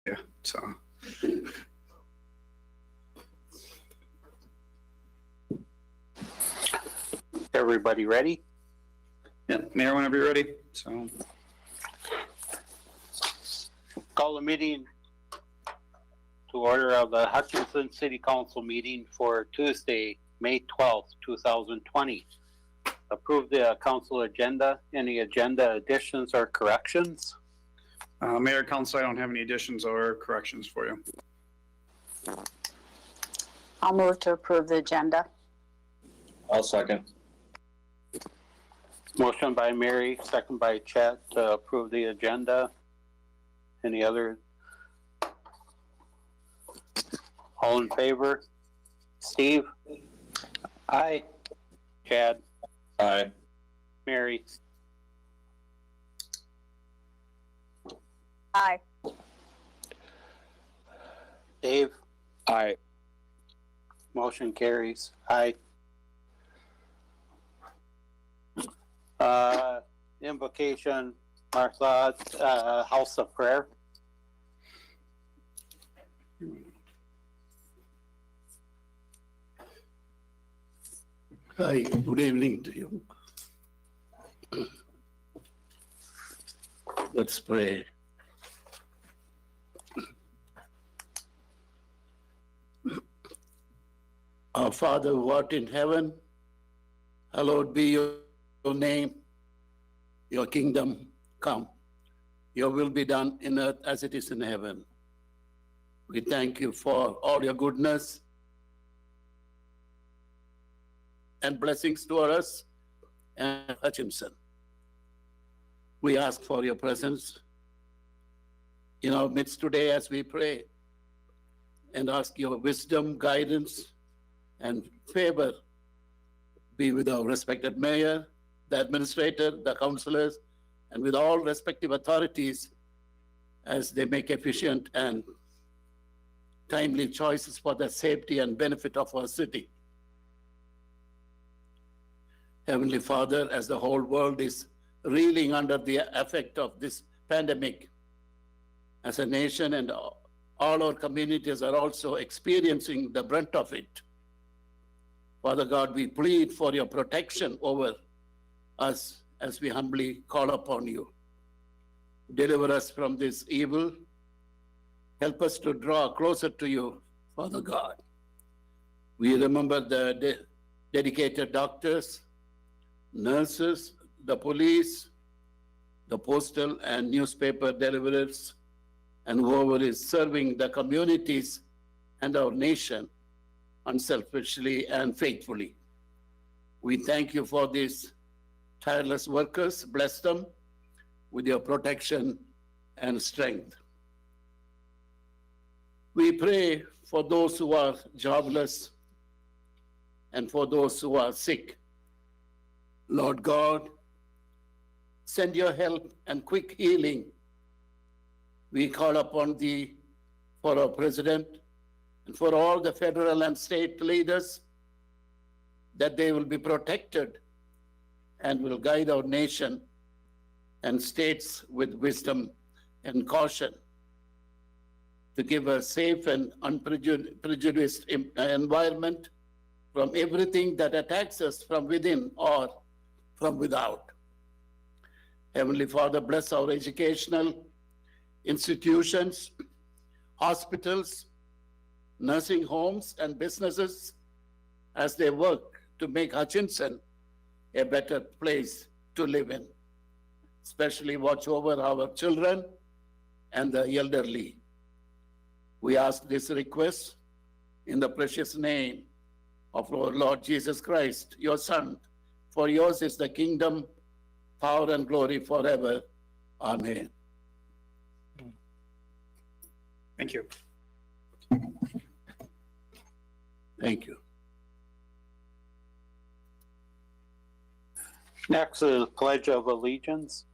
Yeah, so. Everybody ready? Yeah, Mayor, whenever you're ready. So. Call the meeting to order of the Hutchinson City Council meeting for Tuesday, May 12th, 2020. Approve the council agenda. Any agenda additions or corrections? Mayor, Council, I don't have any additions or corrections for you. I'll move to approve the agenda. I'll second. Motion by Mary, second by Chet to approve the agenda. Any other? All in favor? Steve? Aye. Chad? Aye. Mary? Aye. Dave? Aye. Motion carries. Aye. Invocation, Mccloud, House of Prayer. Hi, good evening to you. Let's pray. Our Father who art in heaven, hallowed be your name. Your kingdom come. Your will be done in earth as it is in heaven. We thank you for all your goodness and blessings toward us and Hutchinson. We ask for your presence in our midst today as we pray and ask your wisdom, guidance, and favor be with our respected mayor, the administrator, the councillors, and with all respective authorities as they make efficient and timely choices for the safety and benefit of our city. Heavenly Father, as the whole world is reeling under the effect of this pandemic, as a nation and all our communities are also experiencing the brunt of it. Father God, we plead for your protection over us as we humbly call upon you. Deliver us from this evil. Help us to draw closer to you, Father God. We remember the dedicated doctors, nurses, the police, the postal and newspaper deliverers, and whoever is serving the communities and our nation unselfishly and faithfully. We thank you for these tireless workers. Bless them with your protection and strength. We pray for those who are jobless and for those who are sick. Lord God, send your help and quick healing. We call upon thee for our president and for all the federal and state leaders, that they will be protected and will guide our nation and states with wisdom and caution to give a safe and unprejudiced environment from everything that attacks us from within or from without. Heavenly Father, bless our educational institutions, hospitals, nursing homes, and businesses as they work to make Hutchinson a better place to live in. Especially watch over our children and the elderly. We ask this request in the precious name of our Lord Jesus Christ, your Son. For yours is the kingdom, power, and glory forever. Amen. Thank you. Thank you. Next is Pledge of Allegiance.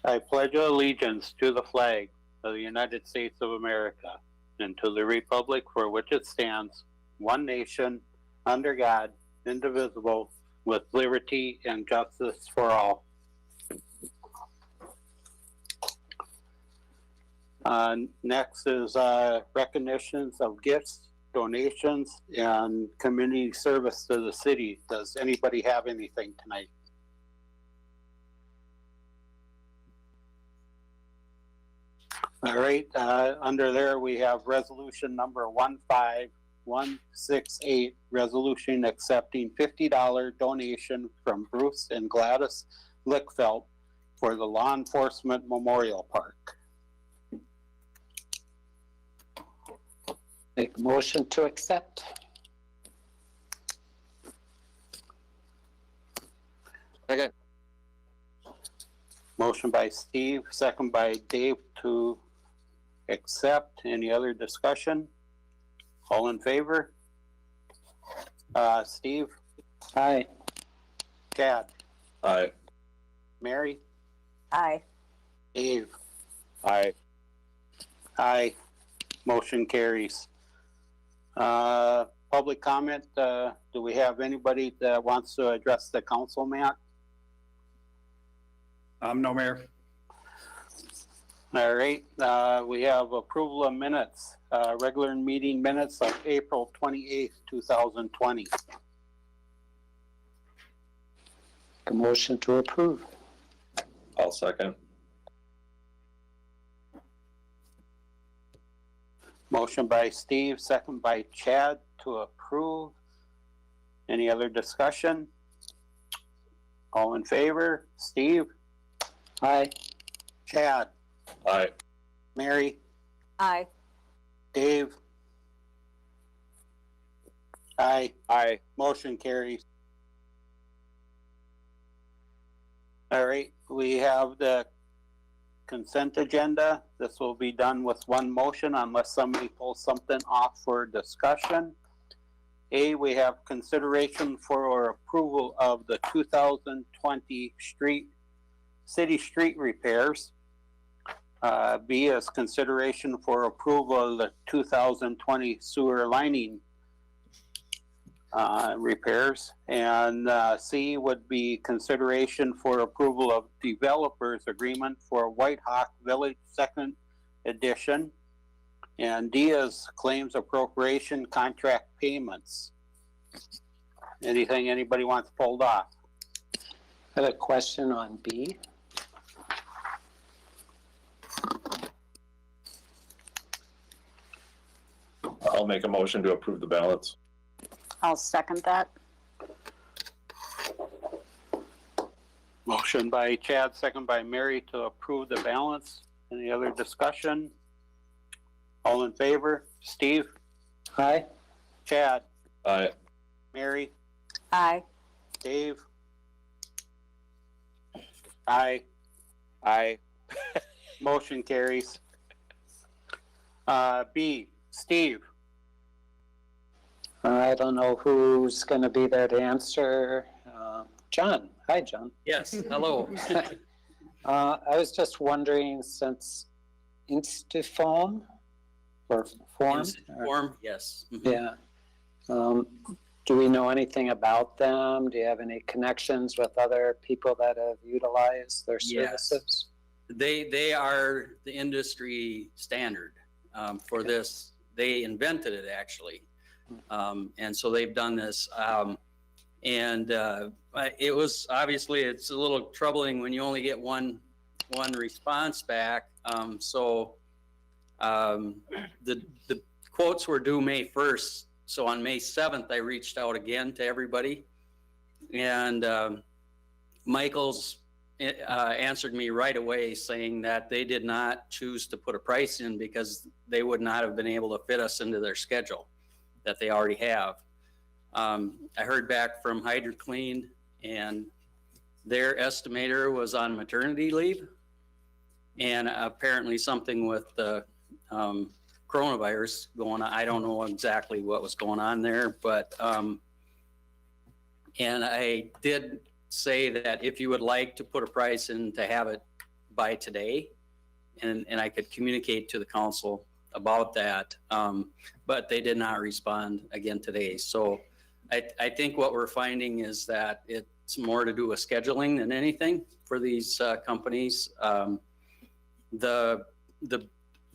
I pledge allegiance to the flag of the United States of America and to the republic for which it stands, one nation, under God, indivisible, with liberty and justice for all. Next is recognitions of gifts, donations, and community service to the city. Does anybody have anything tonight? All right, under there, we have resolution number 15168, resolution accepting $50 donation from Bruce and Gladys Lickfeld for the Law Enforcement Memorial Park. Make a motion to accept. Second. Motion by Steve, second by Dave to accept. Any other discussion? All in favor? Steve, Aye. Chad, Aye. Mary, Aye. Dave, Aye. aye. Motion carries. Public comment, do we have anybody that wants to address the council, Matt? No, Mayor. All right, we have approval of minutes, regular meeting minutes of April 28th, 2020. Make a motion to approve. I'll second. Motion by Steve, second by Chad to approve. Any other discussion? All in favor? Steve, Aye. Chad, Aye. Mary, Aye. Dave? Aye. Aye. Motion carries. All right, we have the consent agenda. This will be done with one motion unless somebody pulls something off for discussion. A, we have consideration for approval of the 2020 city street repairs. B is consideration for approval of the 2020 sewer lining repairs. And C would be consideration for approval of developers agreement for White Hawk Village Second Edition. And D is claims appropriation contract payments. Anything anybody wants pulled off? I have a question on B. I'll make a motion to approve the ballots. I'll second that. Motion by Chad, second by Mary to approve the balance. Any other discussion? All in favor? Steve, Aye. Chad, Aye. Mary, Aye. Dave? Aye. Aye. Motion carries. B, Steve. I don't know who's going to be there to answer. John. Hi, John. Yes, hello. I was just wondering, since Instaform or Form? Form, yes. Mhm. Yeah. Do we know anything about them? Do you have any connections with other people that have utilized their Yes. services? They are the industry standard for this. They invented it actually. And so they've done this. It was obviously, it's a little troubling when you only get one response back. The quotes were due May 1st. So on May 7th, I reached out again to everybody, and Michael's answered me right away saying that they did not choose to put a price in because they would not have been able to fit us into their schedule that they already have. I heard back from HydroClean, and their estimator was on maternity leave, and apparently something with the coronavirus going on. I don't know exactly what was going on there, but and I did say that if you would like to put a price in to have it by today, and I could communicate to the council about that, but they did not respond again today. So I think what we're finding is that it's more to do with scheduling than anything for these companies. The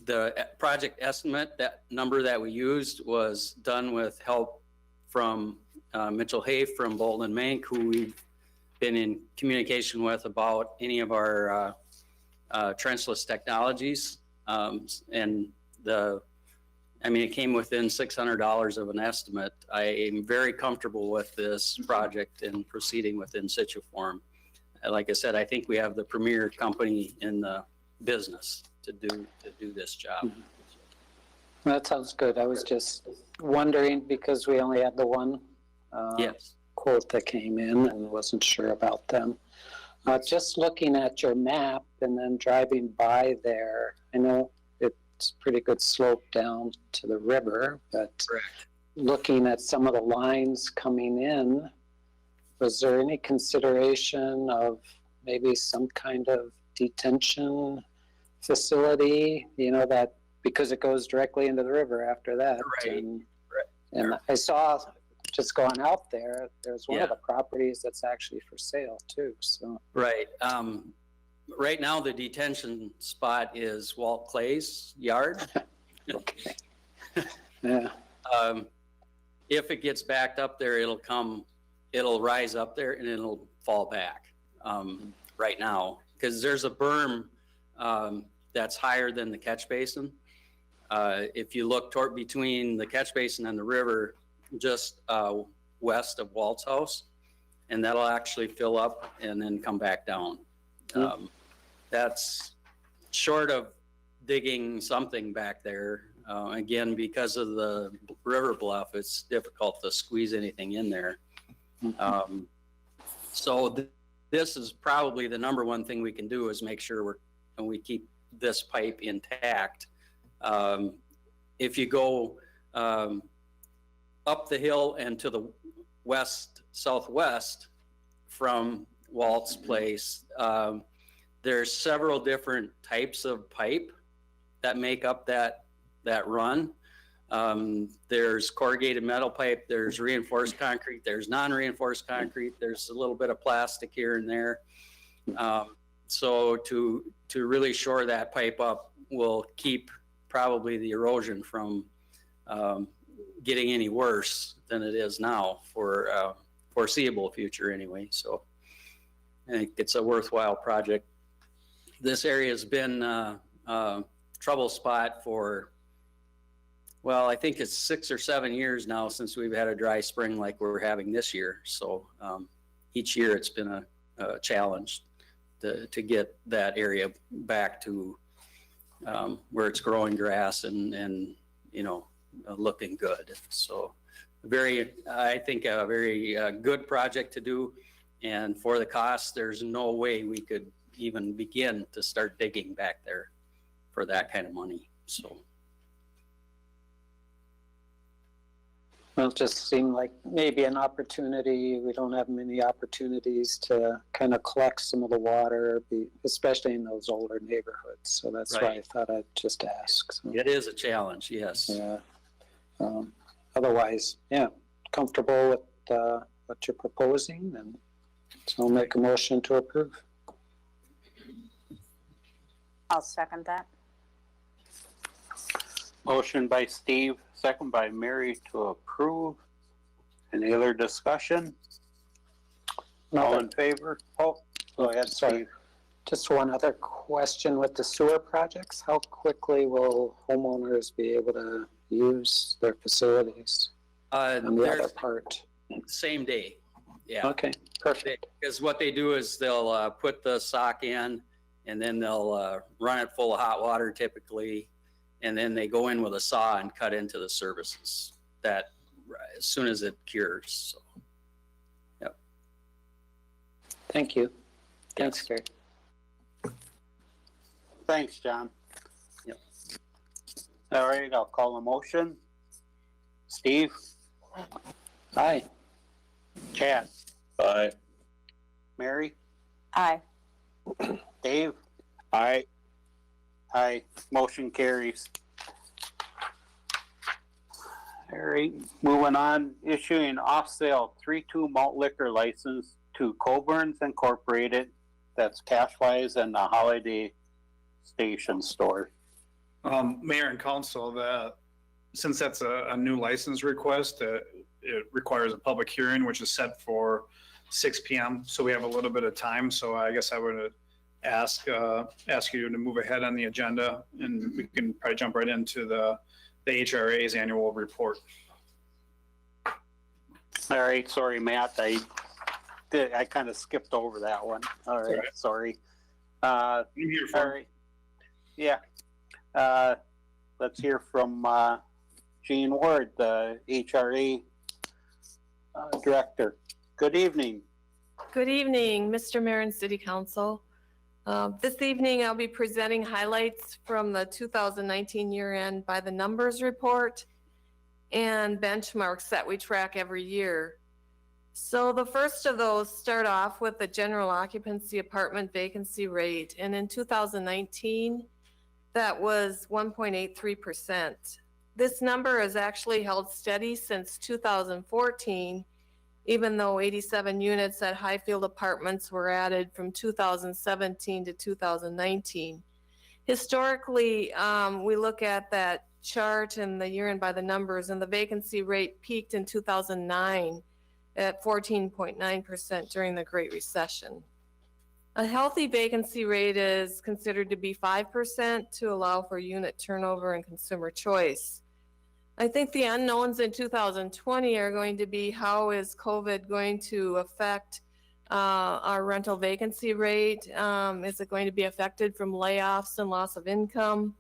the project estimate, that number that we used was done with help from Mitchell Hay from Bolton and Mank, who we've been in communication with about any of our trenchless technologies. And it came within $600 of an estimate. I am very comfortable with this project and proceeding with in situ form. Like I said, I think we have the premier company in the business to do this job. That sounds good. I was just wondering because we only had the one Yes. quote that came in and wasn't sure about them. Just looking at your map and then driving by there, I know it's pretty good slope down to the river, but Correct. looking at some of the lines coming in, was there any consideration of maybe some kind of detention facility, that because it goes directly into the river after that? Right. And I saw just going out there, there's one of Yeah. the properties that's actually for sale too. So Right. Right now, the detention spot is Walt Clay's yard. okay, yeah, If it gets backed up there, it'll rise up there and it'll fall back right now. Because there's a berm that's higher than the catch basin. If you look toward between the catch basin and the river, just west of Walt's house, and that'll actually fill up and then come back down. That's short of digging something back there. Again, because of the river bluff, it's difficult to squeeze anything in there. This is probably the number one thing we can do is make sure we keep this pipe intact. If you go up the hill and to the southwest from Walt's place, there's several different types of pipe that make up that run. There's corrugated metal pipe, there's reinforced concrete, there's non-reinforced concrete, there's a little bit of plastic here and there. So to really shore that pipe up will keep probably the erosion from getting any worse than it is now for foreseeable future anyway. So I think it's a worthwhile project. This area has been a trouble spot for, well, I think it's 6 or 7 years now since we've had a dry spring like we're having this year. So each year it's been a challenge to get that area back to where it's growing grass and looking good. So I think a very good project to do. And for the cost, there's no way we could even begin to start digging back there for that kind of money. So. well, it just seemed like maybe an opportunity. We don't have many opportunities to kind of collect some of the water, especially in those older neighborhoods. So that's why I thought I'd just ask. So, It is a challenge, yes. yeah. Otherwise, yeah, comfortable with what you're proposing, and so I'll make a motion to approve. I'll second that. Motion by Steve, second by Mary to approve. Any other discussion? All in favor? Oh, go ahead, Sorry. Steve. Just one other question with the sewer projects. How quickly will homeowners be able to use their facilities on the other There's part? same day. Yeah. Okay, perfect. Because what they do is they'll put the sock in and then they'll run it full of hot water typically. And then they go in with a saw and cut into the services that as soon as it cures. So, yep. Thank you. Thanks, Gary. Thanks, John. Yep. All right, I'll call a motion. Steve, Aye. Chad, Aye. Mary, Aye. Dave, Aye. aye, motion carries. All right, moving on, issuing off-sale 3-2 malt liquor license to Coburn's Incorporated, that's Cashwise and the Holiday Station Store. Mayor and council, since that's a new license request, it requires a public hearing, which is set for 6 PM. So we have a little bit of time. So I guess I would ask you to move ahead on the agenda, and we can probably jump right into the HRA's annual report. All right, sorry, Matt, I kind of skipped over that one. All right, right. sorry. I'm here All for right, yeah. Let's hear from Jean Ward, the HRA Director. Good evening. Good evening, Mr. Mayor and City Council. This evening, I'll be presenting highlights from the 2019 year-end by the numbers report and benchmarks that we track every year. So the first of those start off with the general occupancy apartment vacancy rate. And in 2019, that was 1.83%. This number has actually held steady since 2014, even though 87 units at Highfield Apartments were added from 2017 to 2019. Historically, we look at that chart and the year end by the numbers, and the vacancy rate peaked in 2009 at 14.9% during the Great Recession. A healthy vacancy rate is considered to be 5% to allow for unit turnover and consumer choice. I think the unknowns in 2020 are going to be how is COVID going to affect our rental vacancy rate? Is it going to be affected from layoffs and loss of income?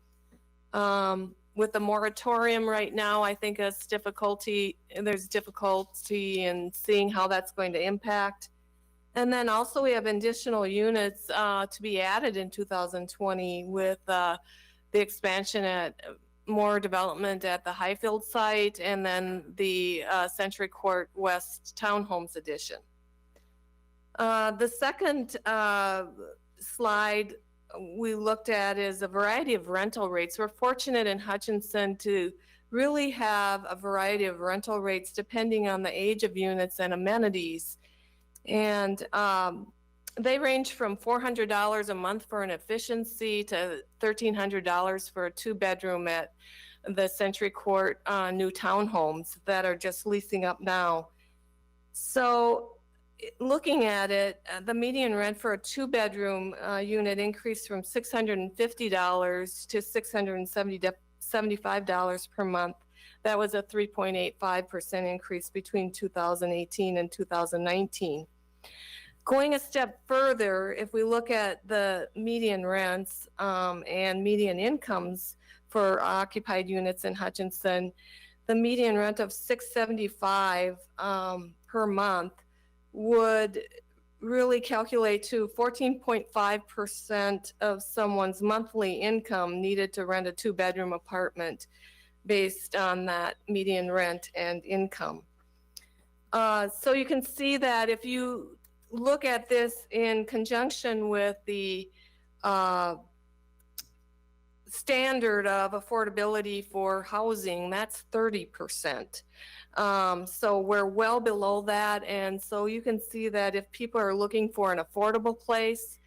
With the moratorium right now, I think there's difficulty in seeing how that's going to impact. And then also we have additional units to be added in 2020 with the expansion at more development at the Highfield site and then the Century Court West Townhomes Edition. The second slide we looked at is a variety of rental rates. We're fortunate in Hutchinson to really have a variety of rental rates depending on the age of units and amenities. And they range from $400 a month for an efficiency to $1,300 for a 2-bedroom at the Century Court new townhomes that are just leasing up now. So looking at it, the median rent for a 2-bedroom unit increased from $650 to $675 per month. That was a 3.85% increase between 2018 and 2019. Going a step further, if we look at the median rents and median incomes for occupied units in Hutchinson, the median rent of $675 per month would really calculate to 14.5% of someone's monthly income needed to rent a 2-bedroom apartment based on that median rent and income. So you can see that if you look at this in conjunction with the standard of affordability for housing, that's 30%. So we're well below that. And so you can see that if people are looking for an affordable place,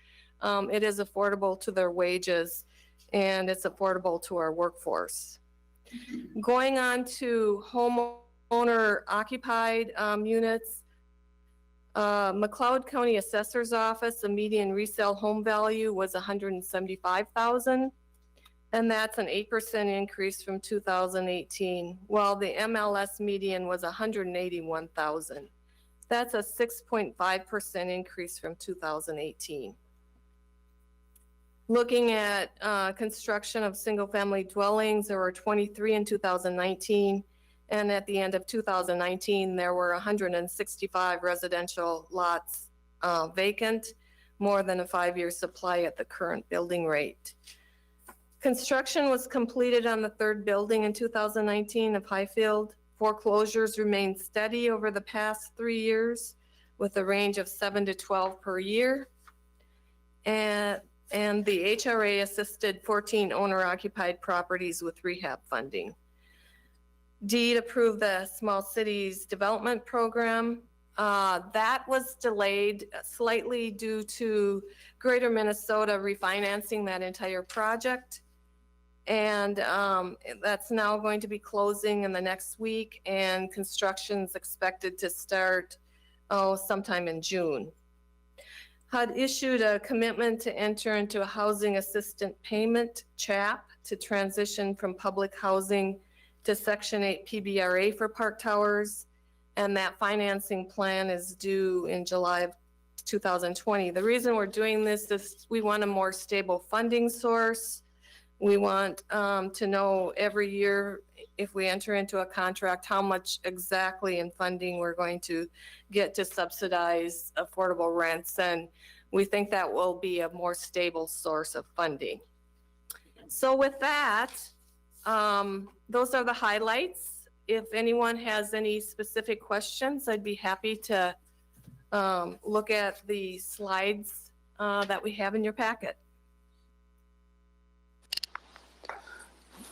it is affordable to their wages and it's affordable to our workforce. Going on to homeowner occupied units, Mccloud County Assessor's Office, the median resale home value was $175,000. And that's an 8% increase from 2018, while the MLS median was $181,000. That's a 6.5% increase from 2018. Looking at construction of single-family dwellings, there were 23 in 2019, and at the end of 2019, there were 165 residential lots vacant, more than a 5-year supply at the current building rate. Construction was completed on the 3rd building in 2019 of Highfield. Foreclosures remained steady over the past 3 years with a range of 7 to 12 per year. And the HRA assisted 14 owner-occupied properties with rehab funding. DEED approved the Small Cities Development Program. That was delayed slightly due to Greater Minnesota refinancing that entire project. And that's now going to be closing in the next week, and construction's expected to start, sometime in June. HUD issued a commitment to enter into a housing assistant payment CHAP to transition from public housing to Section 8 PBRA for park towers, and that financing plan is due in July of 2020. The reason we're doing this is we want a more stable funding source. We want to know every year if we enter into a contract, how much exactly in funding we're going to get to subsidize affordable rents. And we think that will be a more stable source of funding. So with that, those are the highlights. If anyone has any specific questions, I'd be happy to look at the slides that we have in your packet.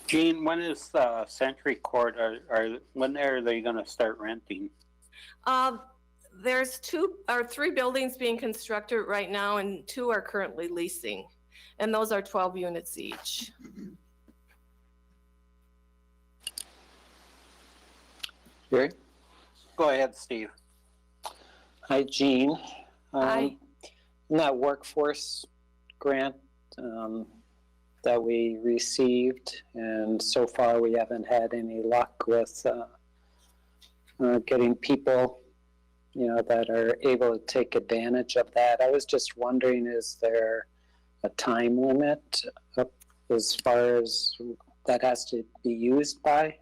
Gene, when is Century Court, when are they gonna start renting? There's 2 or 3 buildings being constructed right now, and 2 are currently leasing, and those are 12 units each. Gary? Go ahead, Steve. Hi, Jean. Hi. In that workforce grant that we received, and so far we haven't had any luck with getting people, that are able to take advantage of that. I was just wondering, is there a time limit as far as that has to be used by?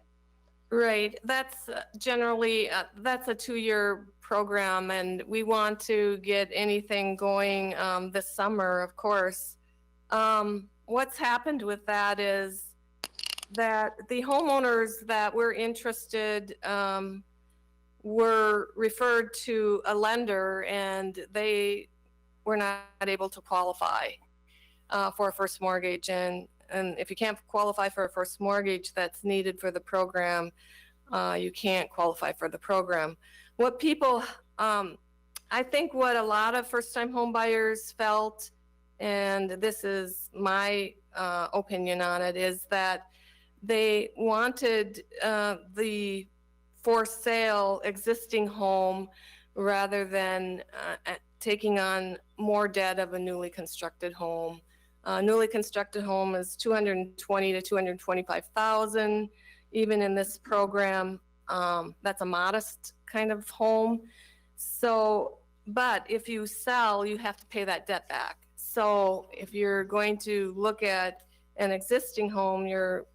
Right, that's generally, that's a 2-year program, and we want to get anything going this summer, of course. What's happened with that is that the homeowners that were interested were referred to a lender, and they were not able to qualify for a first mortgage. And if you can't qualify for a first mortgage that's needed for the program, you can't qualify for the program. What people, I think what a lot of first-time home buyers felt, and this is my opinion on it, is that they wanted the for sale existing home rather than taking on more debt of a newly constructed home. Newly constructed home is $220,000 to $225,000. Even in this program, that's a modest kind of home. So, but if you sell, you have to pay that debt back. So if you're going to look at an existing home, your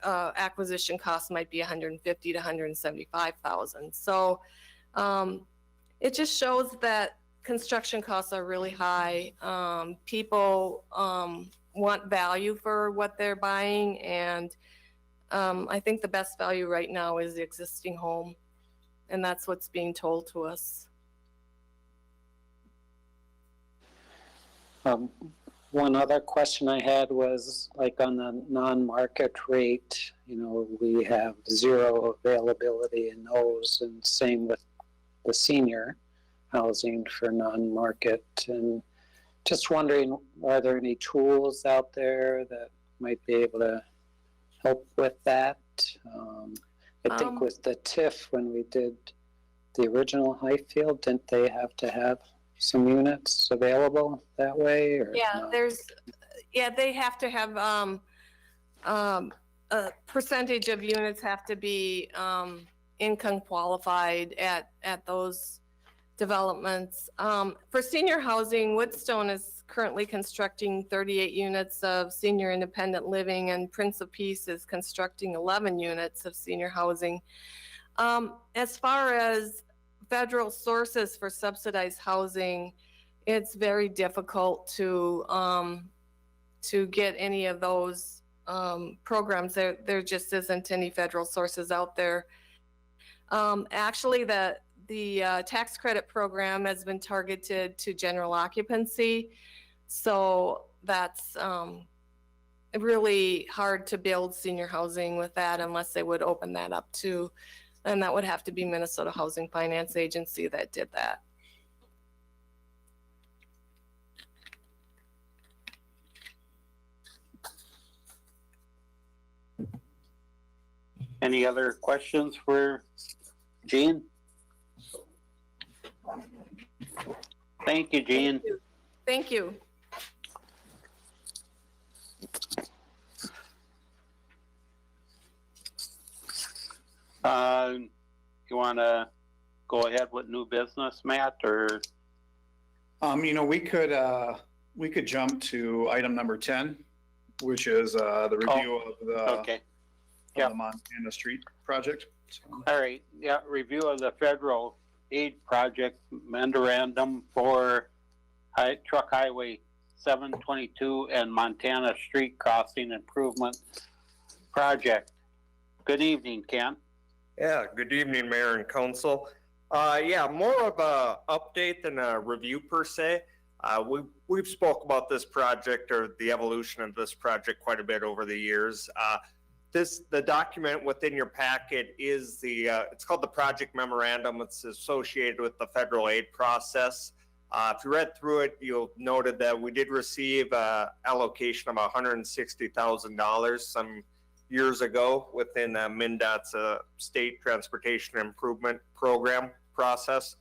acquisition cost might be $150,000 to $175,000. So it just shows that construction costs are really high. People want value for what they're buying, and I think the best value right now is the existing home, and that's what's being told to us. One other question I had was, like, on the non-market rate, we have 0 availability in those, and same with the senior housing for non-market. And just wondering, are there any tools out there that might be able to help with that? I think with the TIF, when we did the original Highfield, didn't they have to have some units available that way? Or Yeah, no? They have to have a percentage of units have to be income qualified at those developments. For senior housing, Woodstone is currently constructing 38 units of senior independent living, and Prince of Peace is constructing 11 units of senior housing. As far as federal sources for subsidized housing, it's very difficult to get any of those programs. There just isn't any federal sources out there. Actually, the tax credit program has been targeted to general occupancy, so that's really hard to build senior housing with that unless they would open that up too. And that would have to be Minnesota Housing Finance Agency that did that. Any other questions for Gene? Thank you, Gene. Thank you. You want to go ahead with new business, Matt, or? We could jump to item number 10, which is the review of Okay, the Montana Street project. all right, yeah, review of the federal aid project memorandum for Truck Highway 722 and Montana Street Crossing Improvement Project. Good evening, Ken. Yeah, good evening, Mayor and Council. Yeah, more of a update than a review per se. We've spoke about this project or the evolution of this project quite a bit over the years. The document within your packet is it's called the Project Memorandum. It's associated with the federal aid process. If you read through it, you'll noted that we did receive allocation of $160,000 some years ago within MnDOT's State Transportation Improvement Program process.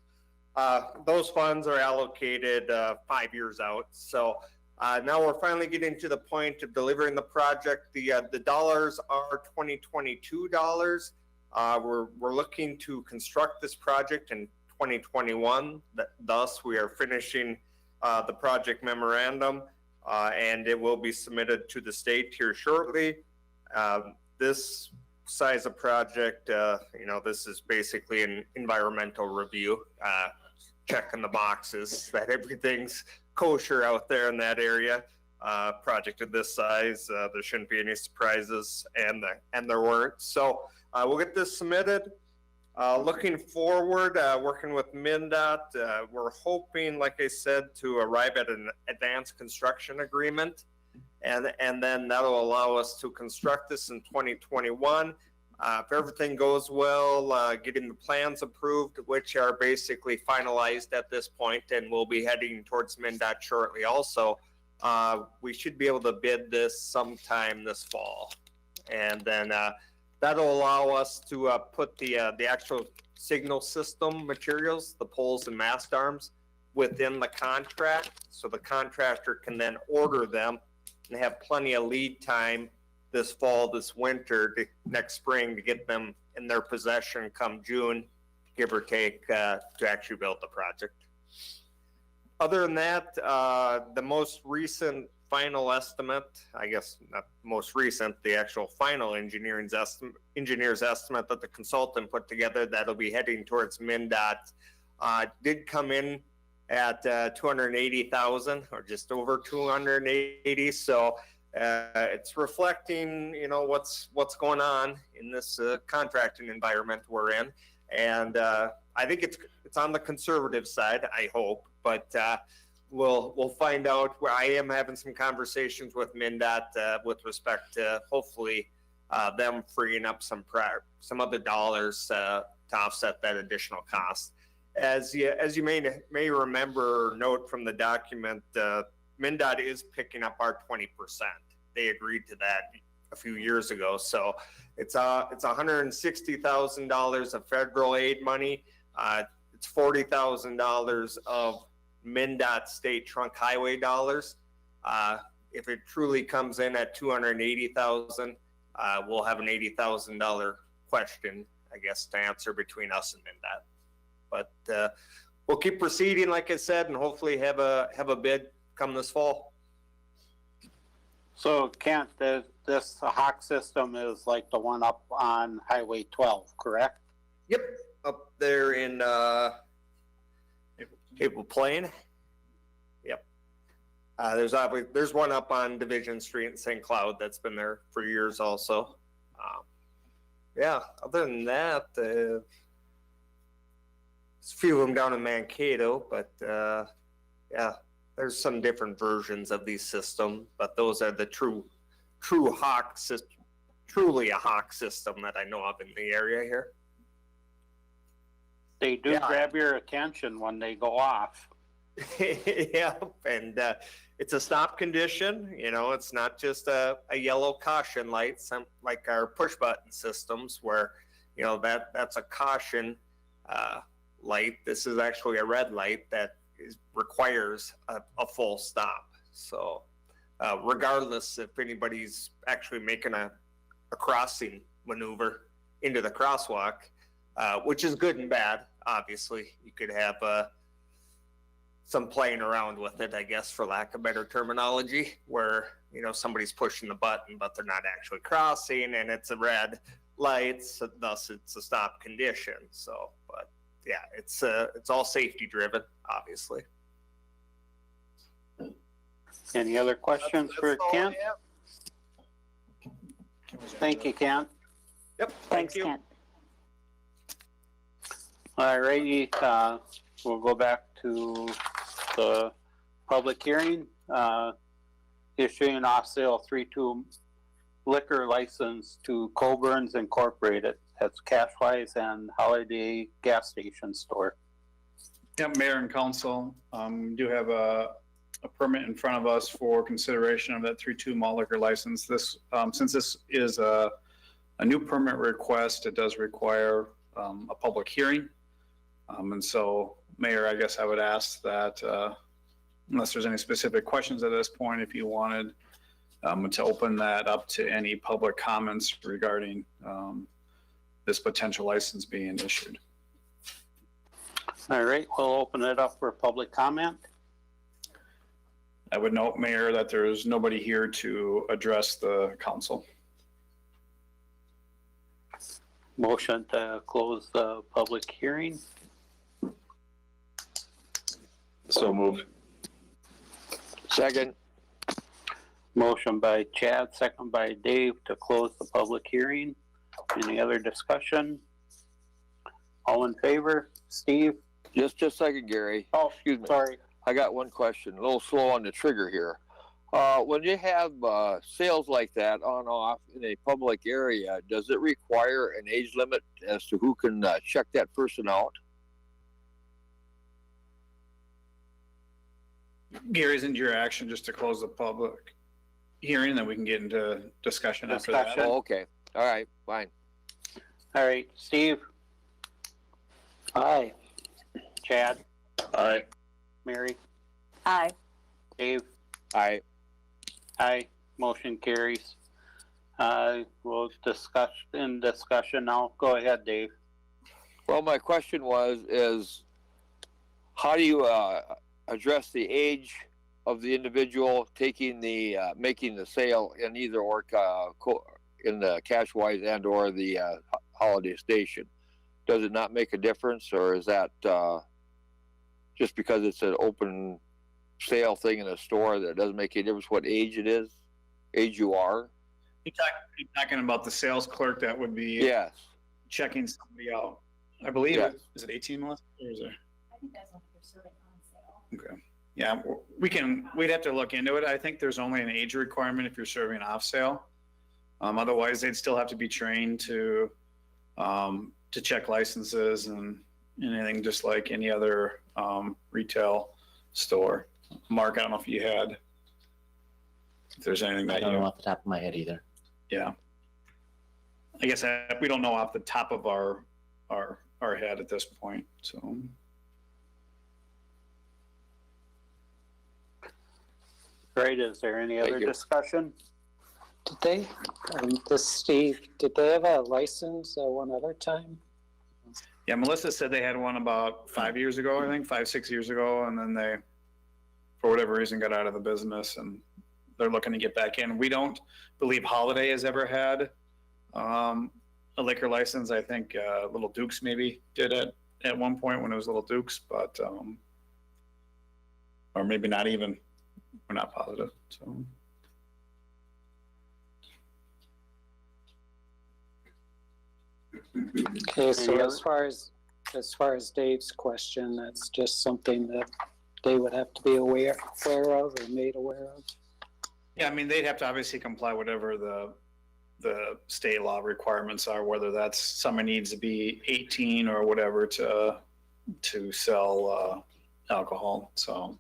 Those funds are allocated 5 years out. So now we're finally getting to the point of delivering the project. The dollars are 2022 dollars. We're looking to construct this project in 2021. Thus, we are finishing the project memorandum, and it will be submitted to the state here shortly. This size of project, this is basically an environmental review, checking the boxes that everything's kosher out there in that area. Project of this size, there shouldn't be any surprises, and there weren't. So we'll get this submitted. Looking forward, working with MnDOT, we're hoping, like I said, to arrive at an advanced construction agreement. And then that'll allow us to construct this in 2021. If everything goes well, getting the plans approved, which are basically finalized at this point, and we'll be heading towards MnDOT shortly also, we should be able to bid this sometime this fall. And then that'll allow us to put the actual signal system materials, the poles and mast arms, within the contract. So the contractor can then order them and have plenty of lead time this fall, this winter, next spring to get them in their possession come June, give or take, to actually build the project. Other than that, the most recent final estimate, I guess not most recent, the actual final engineer's estimate that the consultant put together that'll be heading towards MnDOT did come in at 280,000 or just over 280. So it's reflecting, what's going on in this contracting environment we're in. And I think it's on the conservative side, I hope, but we'll find out. Where I am having some conversations with MnDOT with respect to hopefully them freeing up some other dollars to offset that additional cost. As you may remember or note from the document, MnDOT is picking up our 20%. They agreed to that a few years ago. So it's $160,000 of federal aid money. It's $40,000 of MnDOT state trunk highway dollars. If it truly comes in at $280,000, we'll have an $80,000 question, I guess, to answer between us and MnDOT. But we'll keep proceeding, like I said, and hopefully have a bid come this fall. So Kent, this Hawk system is like the one up on Highway 12, correct? Yep, up there in Maple Plain. Yep. There's one up on Division Street in St. Cloud that's been there for years also. Yeah, other than that, there's a few of them down in Mankato, but yeah, there's some different versions of these systems, but those are the true Hawk system, truly a Hawk system that I know of in the area here. They do grab your attention when they go off. Yep, and it's a stop condition, you know, it's not just a yellow caution light, some like our push button systems where, you know, that's a caution light. This is actually a red light that requires a full stop. So regardless if anybody's actually making a crossing maneuver into the crosswalk, which is good and bad, obviously, you could have some playing around with it, I guess, for lack of better terminology, where, you know, somebody's pushing the button, but they're not actually crossing and it's a red light, so thus it's a stop condition. So, but yeah, it's all safety driven, obviously. Any other questions for That's all I Kent? have. Thank you, Kent. Yep, Thanks, thank you. Kent. All righty, we'll go back to the public hearing, issuing off sale 3-2 liquor license to Coburn's Incorporated. That's Cashwise and Holiday Gas Station Store. Yeah, Mayor and Council, do have a permit in front of us for consideration of that 3-2 malt liquor license. This, since this is a new permit request, it does require a public hearing. And so, Mayor, I guess I would ask that, unless there's any specific questions at this point, if you wanted to open that up to any public comments regarding this potential license being issued. All right, we'll open it up for public comment. I would note, Mayor, that there's nobody here to address the council. Motion to close the public hearing. So moved. Second. Motion by Chad, second by Dave to close the public hearing. Any other discussion? All in favor? Steve? Just a second, Gary. Oh, Excuse me. sorry. I got one question. A little slow on the trigger here. When you have sales like that on off in a public area, does it require an age limit as to who can check that person out? Gary, isn't your action just to close the public hearing, then we can get into discussion after that? Discussion. Oh, okay. All right. Fine. All right, Steve, Aye. Chad, Aye. Mary, Aye. Dave? Aye. Aye. Motion carries. We'll discuss in discussion now. Go ahead, Dave. Well, my question is how do you address the age of the individual taking the making the sale in either or in the Cashwise and or the Holiday Station? Does it not make a difference, or is that just because it's an open sale thing in a store that doesn't make any difference what age it is, age you are? You're talking about the sales clerk that would be Yes. checking somebody out. I believe, Yeah. Is it 18, Melissa? Or is it? I think that's only for serving on sale. Okay. Yeah, we'd have to look into it. I think there's only an age requirement if you're serving off sale. Otherwise, they'd still have to be trained to check licenses and anything, just like any other retail store. Mark, I don't know if you had, if there's anything I that don't know you, off the top of my head either. yeah. I guess we don't know off the top of our head at this point, so. Right, is there any other Thank you. discussion? Did they, this Steve, did they have a license one other time? Yeah, Melissa said they had one about 5 years ago, I think, 5-6 years ago, and then they, for whatever reason, got out of the business, and they're looking to get back in. We don't believe Holiday has ever had a liquor license. I think Little Dukes maybe did it at one point when it was Little Dukes, but or maybe not even. We're not positive. So. Okay, so Any as far as Dave's question, that's just something that they would have to be aware of or made aware of. Yeah, I mean, they'd have to obviously comply whatever the state law requirements are, whether that's someone needs to be 18 or whatever to sell alcohol. So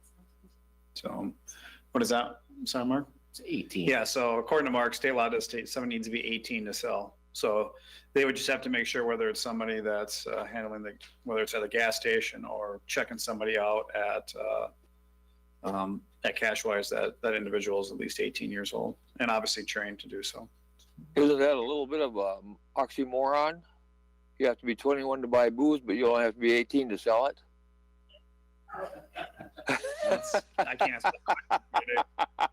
what is that? Sorry, Mark? It's 18. Yeah, so according to Mark, state law does state someone needs to be 18 to sell. So they would just have to make sure whether it's somebody that's handling whether it's at a gas station or checking somebody out at Cashwise, that individual is at least 18 years old and obviously trained to do so. Isn't that a little bit of a oxymoron? You have to be 21 to buy booze, but you only have to be 18 to sell it? I can't answer that question.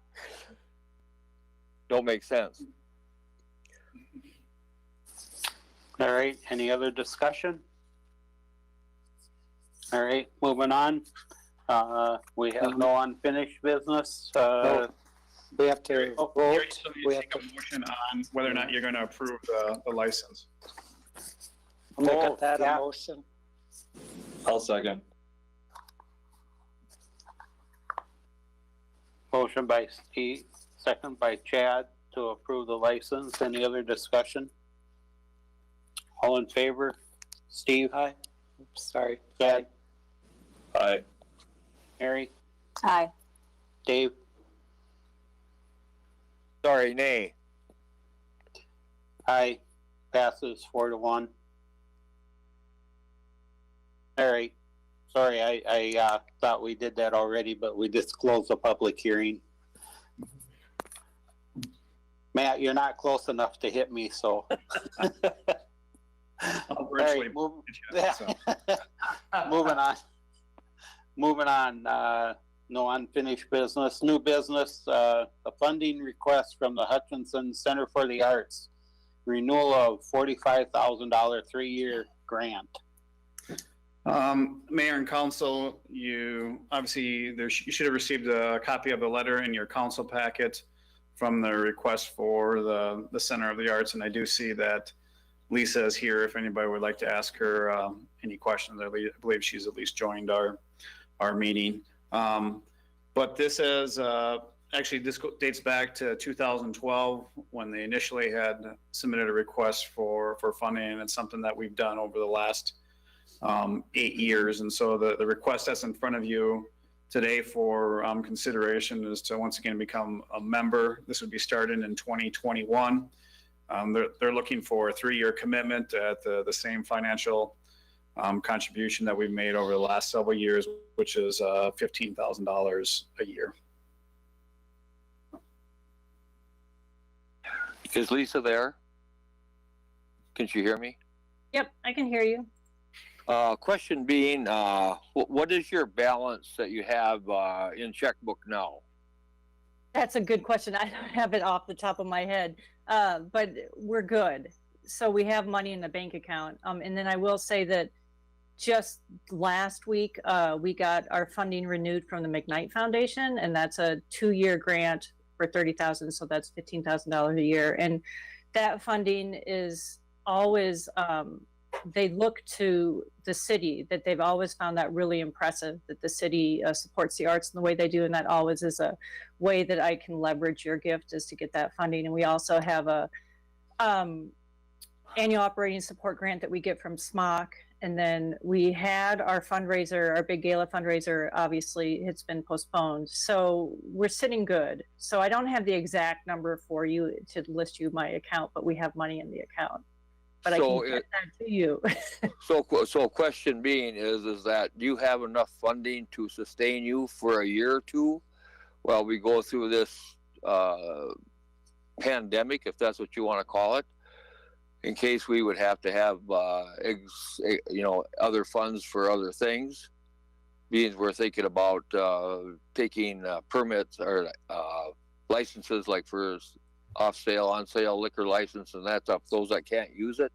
Don't make sense. All right, any other discussion? All right, moving on. We have no unfinished business. We have to Oh, vote. so you We take have a motion on whether or not you're going to approve the license. to make that yeah. a motion. I'll second. Motion by Steve, second by Chad to approve the license. Any other discussion? All in favor? Steve? Aye. Sorry. Chad? Aye. Mary? Aye. Dave? Sorry, nay. Aye. Passes 4-1. All right. Sorry, I thought we did that already, but we just closed the public hearing. Matt, you're not close enough to hit me, so. I'll virtually All get you, so. Moving on, no unfinished business, new business, a funding request from the Hutchinson Center for the Arts. Renewal of $45,000 3-year grant. Mayor and council, you should have received a copy of the letter in your council packet from the request for the Center of the Arts. And I do see that Lisa is here if anybody would like to ask her any questions. I believe she's at least joined our meeting. But this is actually, this dates back to 2012 when they initially had submitted a request for funding, and it's something that we've done over the last 8 years. And so the request that's in front of you today for consideration is to once again become a member. This would be starting in 2021. They're looking for a 3-year commitment at the same financial contribution that we've made over the last several years, which is $15,000 a year. Is Lisa there? Can she hear me? Yep, I can hear you. Question being, what is your balance that you have in checkbook now? That's a good question. I don't have it off the top of my head, but we're good. So we have money in the bank account. And then I will say that just last week, we got our funding renewed from the McKnight Foundation, and that's a 2-year grant for $30,000. So that's $15,000 a year. And that funding is always, they look to the city, that they've always found that really impressive, that the city supports the arts in the way they do. And that always is a way that I can leverage your gift, is to get that funding. And we also have a annual operating support grant that we get from SMOC. And then we had our fundraiser, our big gala fundraiser, obviously it's been postponed. So we're sitting good. So I don't have the exact number for you to list you my account, but we have money in the account. But So I can get that to you. So question being is that do you have enough funding to sustain you for a year or two while we go through this pandemic, if that's what you want to call it, in case we would have to have other funds for other things? Being we're thinking about taking permits or licenses, like for off sale, on sale liquor license and that stuff, those that can't use it.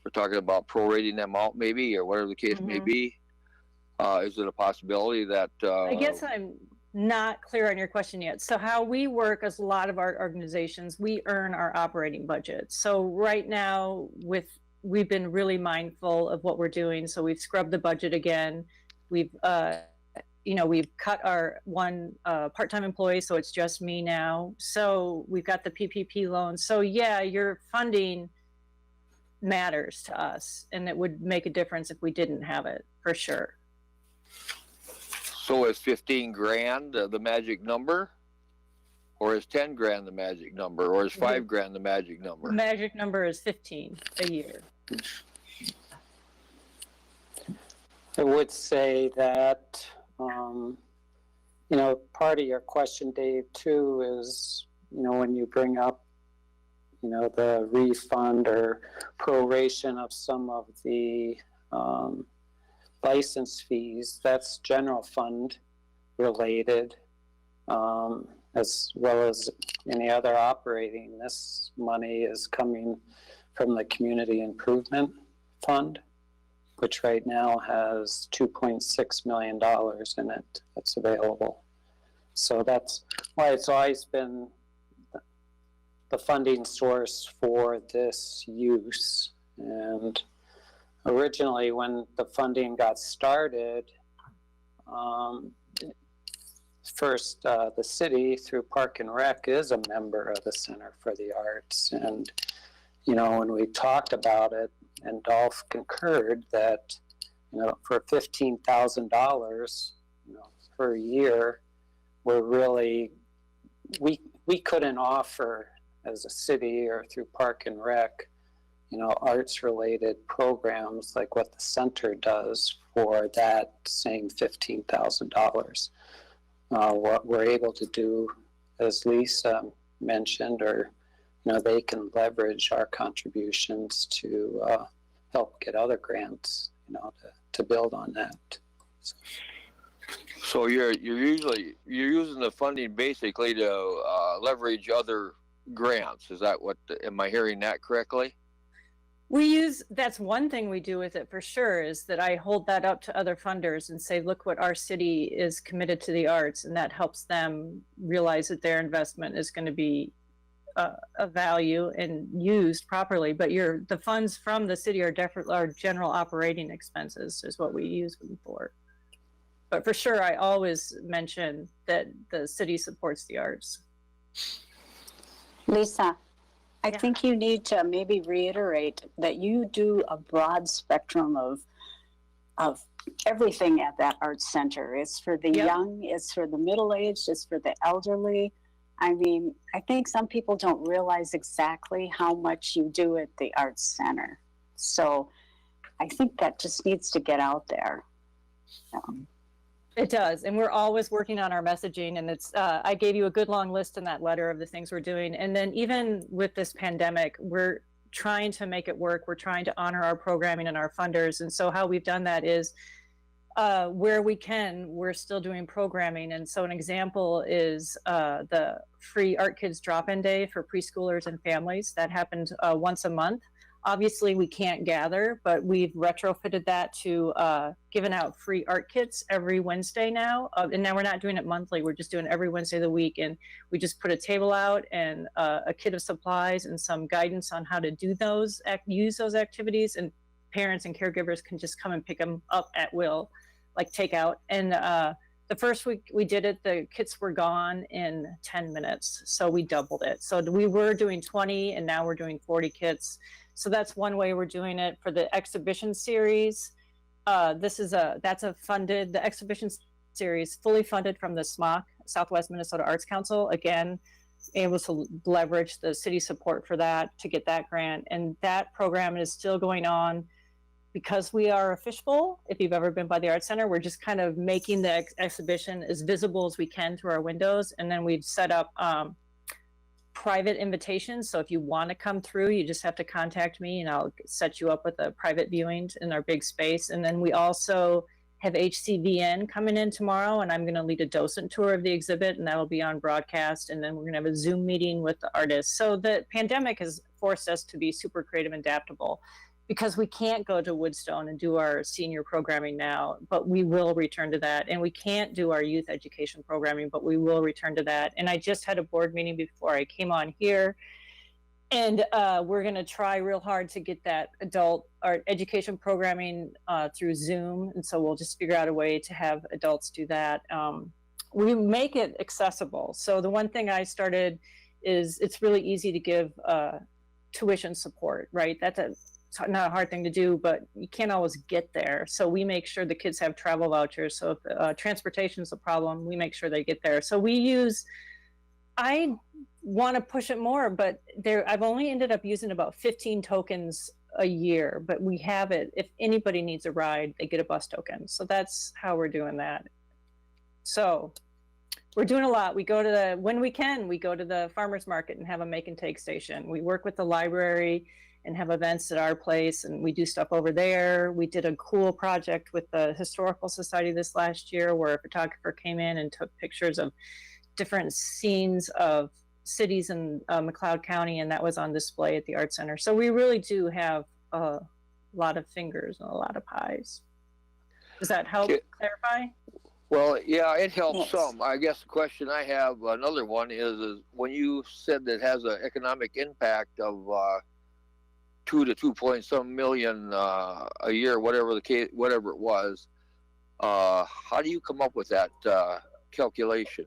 We're talking about prorating them out maybe, or whatever the case may be. Is it a possibility that I guess I'm not clear on your question yet. So how we work, as a lot of our organizations, we earn our operating budget. So right now we've been really mindful of what we're doing. So we've scrubbed the budget again. We've we've cut our one part-time employee, so it's just me now. So we've got the PPP loan. So yeah, your funding matters to us, and it would make a difference if we didn't have it, for sure. So is 15 grand the magic number? Or is 10 grand the magic number? Or is 5 grand the magic number? Magic number is 15 a year. I would say that, part of your question, Dave, too, is, when you bring up, the refund or proration of some of the license fees, that's general fund related, as well as any other operating. This money is coming from the Community Improvement Fund, which right now has $2.6 million in it that's available. So that's why it's always been the funding source for this use. And originally, when the funding got started, first, the city through Park and Rec is a member of the Center for the Arts. And, when we talked about it, and Dolph concurred that, for $15,000, per year, we're really, we couldn't offer as a city or through Park and Rec, arts related programs like what the center does for that same $15,000. What we're able to do, as Lisa mentioned, or they can leverage our contributions to help get other grants, to build on that. So you're using the funding basically to leverage other grants. Is that what? Am I hearing that correctly? That's one thing we do with it for sure, is that I hold that up to other funders and say, look what our city is committed to the arts, and that helps them realize that their investment is going to be a value and used properly. But the funds from the city are definitely our general operating expenses is what we use them for. But for sure, I always mention that the city supports the arts. Lisa, I Yeah. think you need to maybe reiterate that you do a broad spectrum of everything at that arts center. It's for the Yep. young, it's for the middle-aged, it's for the elderly. I mean, I think some people don't realize exactly how much you do at the arts center. So I think that just needs to get out there. It does, and we're always working on our messaging, and it's I gave you a good long list in that letter of the things we're doing. And then even with this pandemic, we're trying to make it work. We're trying to honor our programming and our funders. And so how we've done that is where we can, we're still doing programming. And so an example is the free Art Kids drop-in day for preschoolers and families. That happened once a month. Obviously, we can't gather, but we've retrofitted that to giving out free art kits every Wednesday now. And now we're not doing it monthly. We're just doing it every Wednesday of the week. And we just put a table out and a kit of supplies and some guidance on how to do those, use those activities. And parents and caregivers can just come and pick them up at will, like takeout. And the first week we did it, the kits were gone in 10 minutes. So we doubled it. So we were doing 20 and now we're doing 40 kits. So that's one way we're doing it. For the exhibition series, the exhibition series fully funded from the SMOC, Southwest Minnesota Arts Council. Again, able to leverage the city support for that to get that grant. And that program is still going on because we are a fishbowl. If you've ever been by the Art Center, we're just kind of making the exhibition as visible as we can through our windows. And then we've set up private invitations. So if you want to come through, you just have to contact me and I'll set you up with a private viewing in our big space. And then we also have HCVN coming in tomorrow, and I'm going to lead a docent tour of the exhibit, and that'll be on broadcast. And then we're going to have a Zoom meeting with the artists. So the pandemic has forced us to be super creative and adaptable, because we can't go to Woodstone and do our senior programming now, but we will return to that. And we can't do our youth education programming, but we will return to that. And I just had a board meeting before I came on here, and we're gonna try real hard to get that adult art education programming through Zoom. And so we'll just figure out a way to have adults do that. We make it accessible. So the one thing I started is it's really easy to give tuition support, right? That's it's not a hard thing to do, but you can't always get there. So we make sure the kids have travel vouchers. So if transportation is a problem, we make sure they get there. So I want to push it more, but I've only ended up using about 15 tokens a year, but we have it. If anybody needs a ride, they get a bus token. So that's how we're doing that. So we're doing a lot. We go to when we can, we go to the farmer's market and have a make and take station. We work with the library and have events at our place, and we do stuff over there. We did a cool project with the Historical Society this last year where a photographer came in and took pictures of different scenes of cities in Mccloud County, and that was on display at the Art Center. So we really do have a lot of fingers and a lot of pies. Does that help clarify? Well, yeah, it helps Yes. some. I guess the question I have, another one is when you said that it has an economic impact of 2 to 2 point some million a year, whatever the case, whatever it was, how do you come up with that calculation?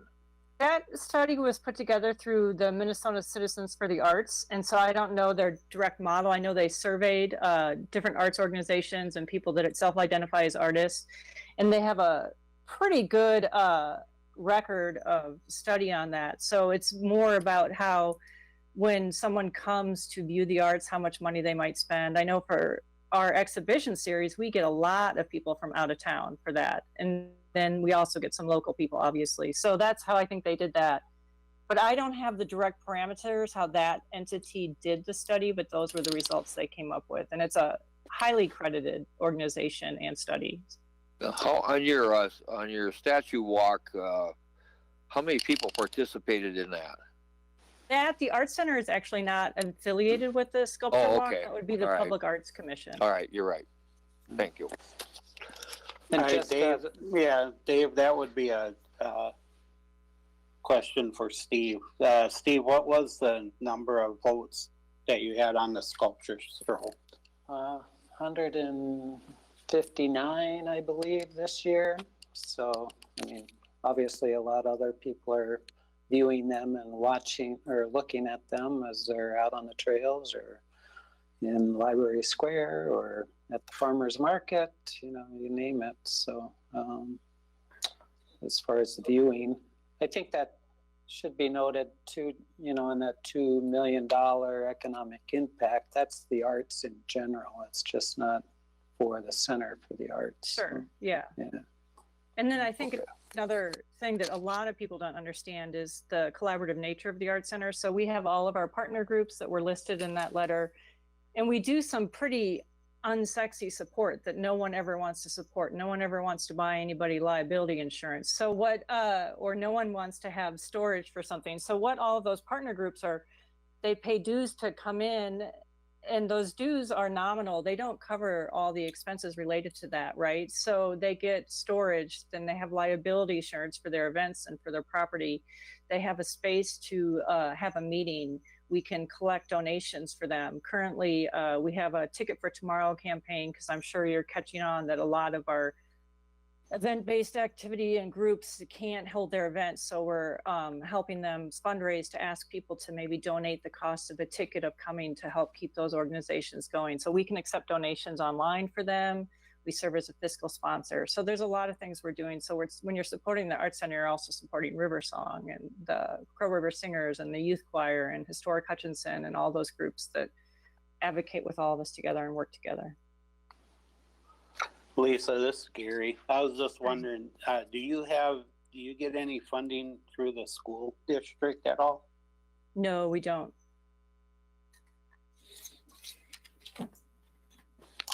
That study was put together through the Minnesota Citizens for the Arts. And so I don't know their direct model. I know they surveyed different arts organizations and people that self-identify as artists. And they have a pretty good record of study on that. So it's more about how when someone comes to view the arts, how much money they might spend. I know for our exhibition series, we get a lot of people from out of town for that. And then we also get some local people, obviously. So that's how I think they did that. But I don't have the direct parameters, how that entity did the study, but those were the results they came up with. And it's a highly credited organization and study. How on your statue walk, how many people participated in that? The Art Center is actually not affiliated with the Sculpture Oh, Walk. okay. That would be the All right. Public Arts Commission. All right, you're right. Thank you. And All right, just Dave, Dave, that would be a question for Steve. Steve, what was the number of votes that you had on the sculptures for Hope? 159, I believe, this year. So, I mean, obviously a lot of other people are viewing them and watching or looking at them as they're out on the trails or in Library Square or at the farmer's market, you name it. So as far as the viewing, I think that should be noted too, in that $2 million economic impact, that's the arts in general. It's just not for the Center for the Arts. Sure, yeah. And then I think another thing that a lot of people don't understand is the collaborative nature of the Art Center. So we have all of our partner groups that were listed in that letter, and we do some pretty unsexy support that no one ever wants to support. No one ever wants to buy anybody liability insurance. So or no one wants to have storage for something. So what all of those partner groups are, they pay dues to come in, and those dues are nominal. They don't cover all the expenses related to that, right? So they get storage, then they have liability insurance for their events and for their property. They have a space to have a meeting. We can collect donations for them. Currently, we have a Ticket for Tomorrow campaign, because I'm sure you're catching on that a lot of our event-based activity and groups can't hold their events. So we're helping them fundraise to ask people to maybe donate the cost of a ticket of coming to help keep those organizations going. So we can accept donations online for them. We serve as a fiscal sponsor. So there's a lot of things we're doing. So when you're supporting the Art Center, you're also supporting River Song and the Crow River Singers and the Youth Choir and Historic Hutchinson and all those groups that advocate with all of us together and work together. Lisa, this is Gary. I was just wondering, do you get any funding through the school district at all? No, we don't.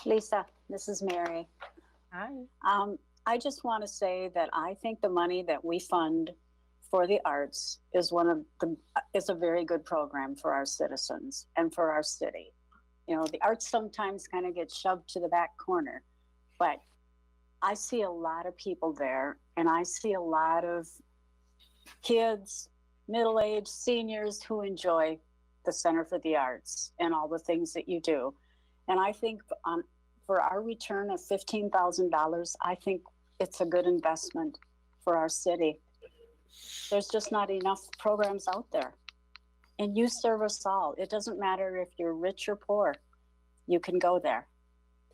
Lisa, this is Mary. Hi. I just want to say that I think the money that we fund for the arts is is a very good program for our citizens and for our city. The arts sometimes kind of get shoved to the back corner, but I see a lot of people there, and I see a lot of kids, middle-aged, seniors who enjoy the Center for the Arts and all the things that you do. And I think for our return of $15,000, I think it's a good investment for our city. There's just not enough programs out there. And you serve us all. It doesn't matter if you're rich or poor. you can go there.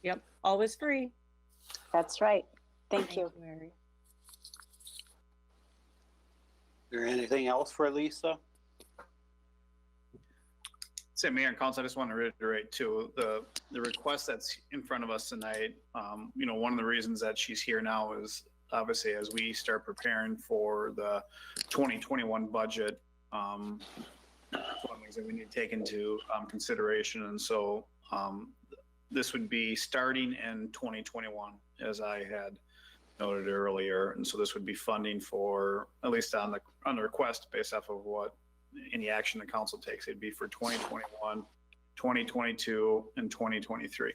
Yep, always free. That's right. Thank you. Mary. Is there anything else for Lisa? Say, Mayor and Council, I just want to reiterate too, the request that's in front of us tonight, one of the reasons that she's here now is obviously as we start preparing for the 2021 budget, one of the things that we need to take into consideration. And so this would be starting in 2021, as I had noted earlier. And so this would be funding for, at least on the request based off of what any action the council takes, it'd be for 2021, 2022, and 2023.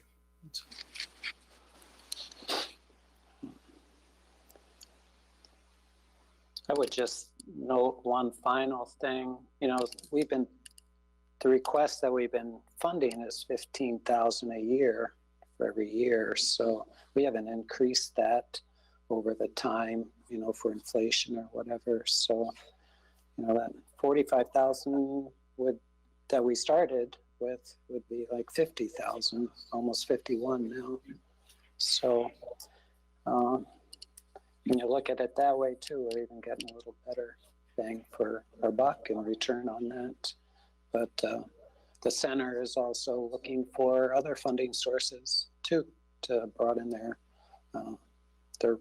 I would just note one final thing. The request that we've been funding is $15,000 a year for every year. So we haven't increased that over the time, for inflation or whatever. So, that 45,000 that we started with would be like 50,000, almost 51 now. So, when you look at it that way too, we're even getting a little better bang for our buck in return on that. But the center is also looking for other funding sources too, to broaden their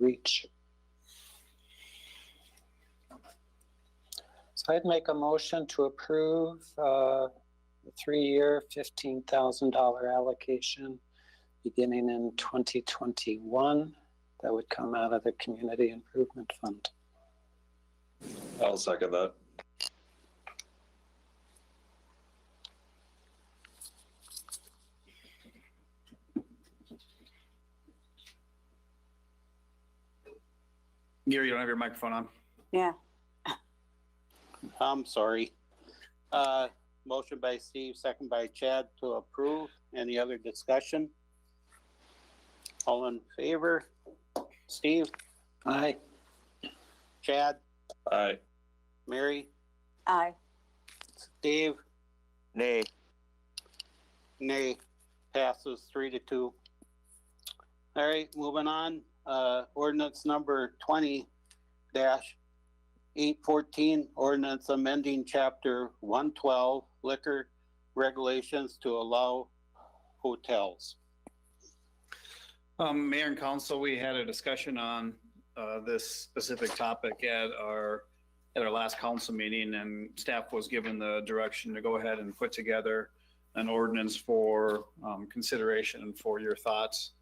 reach. So I'd make a motion to approve the 3-year $15,000 allocation beginning in 2021. That would come out of the Community Improvement Fund. I'll second that. Gary, you don't have your microphone on. Yeah. I'm sorry. Motion by Steve, second by Chad to approve. Any other discussion? All in favor? Steve? Aye. Chad? Aye. Mary? Aye. Steve? Nay. Nay. Passes 3-2. All right, moving on. Ordinance number 20-814, ordinance amending chapter 112 liquor regulations to allow hotels. Mayor and council, we had a discussion on this specific topic at our last council meeting, and staff was given the direction to go ahead and put together an ordinance for consideration and for your thoughts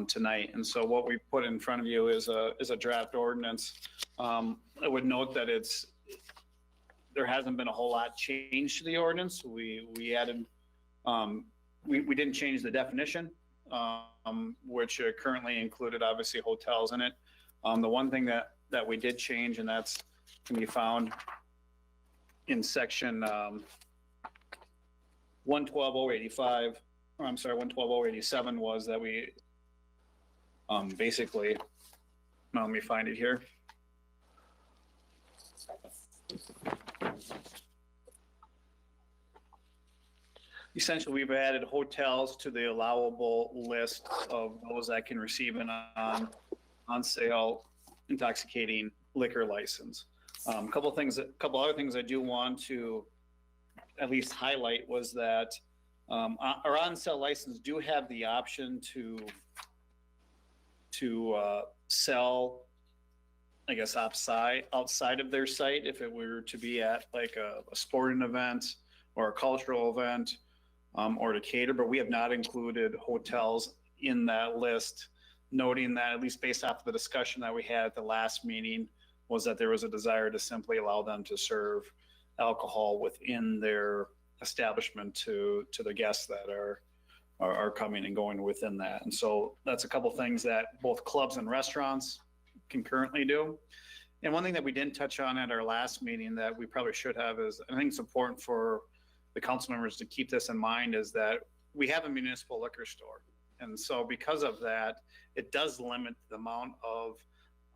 tonight. And so what we put in front of you is a draft ordinance. I would note that there hasn't been a whole lot changed to the ordinance. We added, we didn't change the definition, which currently included obviously hotels in it. The one thing that we did change, and that's can be found in section 112.085, or I'm sorry, 112.087, was that we basically, let me find it here. Essentially, we've added hotels to the allowable list of those that can receive an on sale intoxicating liquor license. A couple other things I do want to at least highlight was that our on sale license do have the option to sell, I guess, outside of their site if it were to be at like a sporting event or a cultural event, or to cater, but we have not included hotels in that list, noting that at least based off of the discussion that we had at the last meeting was that there was a desire to simply allow them to serve alcohol within their establishment to the guests that are coming and going within that. And so that's a couple things that both clubs and restaurants can currently do. And one thing that we didn't touch on at our last meeting that we probably should have is, I think it's important for the council members to keep this in mind, is that we have a municipal liquor store. And so because of that, it does limit the amount of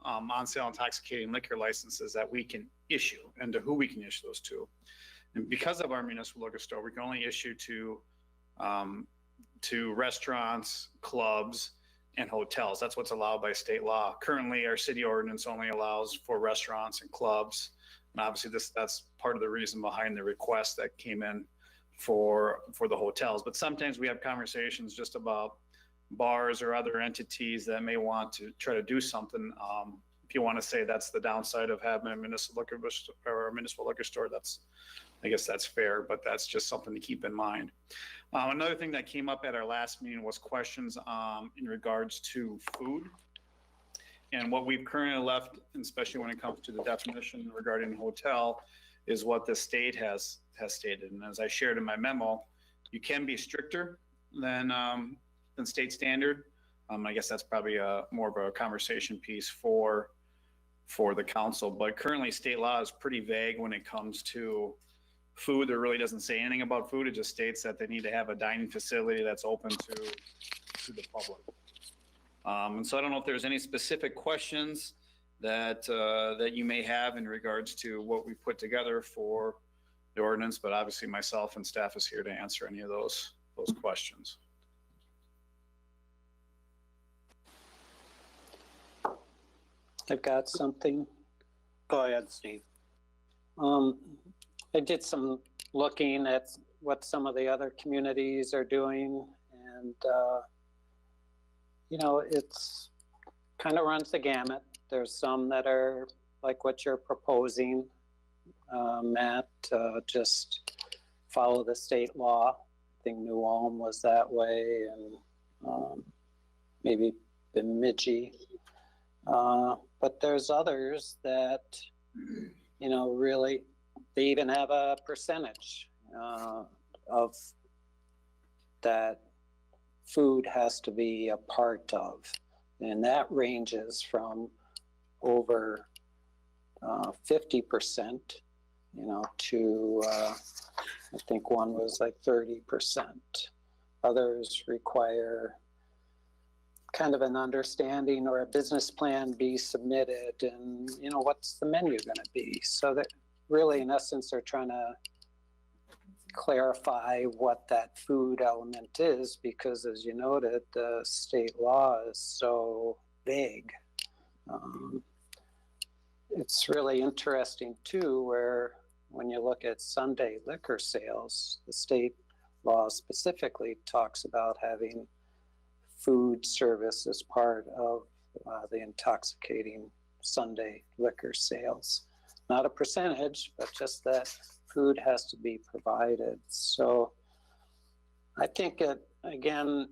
on sale intoxicating liquor licenses that we can issue and to who we can issue those to. And because of our municipal liquor store, we can only issue to to restaurants, clubs, and hotels. That's what's allowed by state law. Currently, our city ordinance only allows for restaurants and clubs. And obviously that's part of the reason behind the request that came in for the hotels. But sometimes we have conversations just about bars or other entities that may want to try to do something. If you want to say that's the downside of having a municipal liquor store, I guess that's fair, but that's just something to keep in mind. Another thing that came up at our last meeting was questions in regards to food. And what we've currently left, and especially when it comes to the definition regarding hotel, is what the state has stated. And as I shared in my memo, you can be stricter than state standard. I guess that's probably more of a conversation piece for the council. But currently, state law is pretty vague when it comes to food. There really doesn't say anything about food. It just states that they need to have a dining facility that's open to the public. And so I don't know if there's any specific questions that you may have in regards to what we put together for the ordinance, but obviously myself and staff is here to answer any of those questions. I've got something. Go ahead, Steve. I did some looking at what some of the other communities are doing, and it's kind of runs the gamut. There's some that are like what you're proposing, Matt, just follow the state law. I think New Ulm was that way, and maybe Bemidji. But there's others that, really, they even have a percentage of that food has to be a part of. And that ranges from over 50%, to I think one was like 30%. Others require kind of an understanding or a business plan be submitted, and what's the menu going to be. So that really, in essence, they're trying to clarify what that food element is, because as you noted, the state law is so vague. It's really interesting too, where when you look at Sunday liquor sales, the state law specifically talks about having food service as part of the intoxicating Sunday liquor sales. Not a percentage, but just that food has to be provided. So I think, again,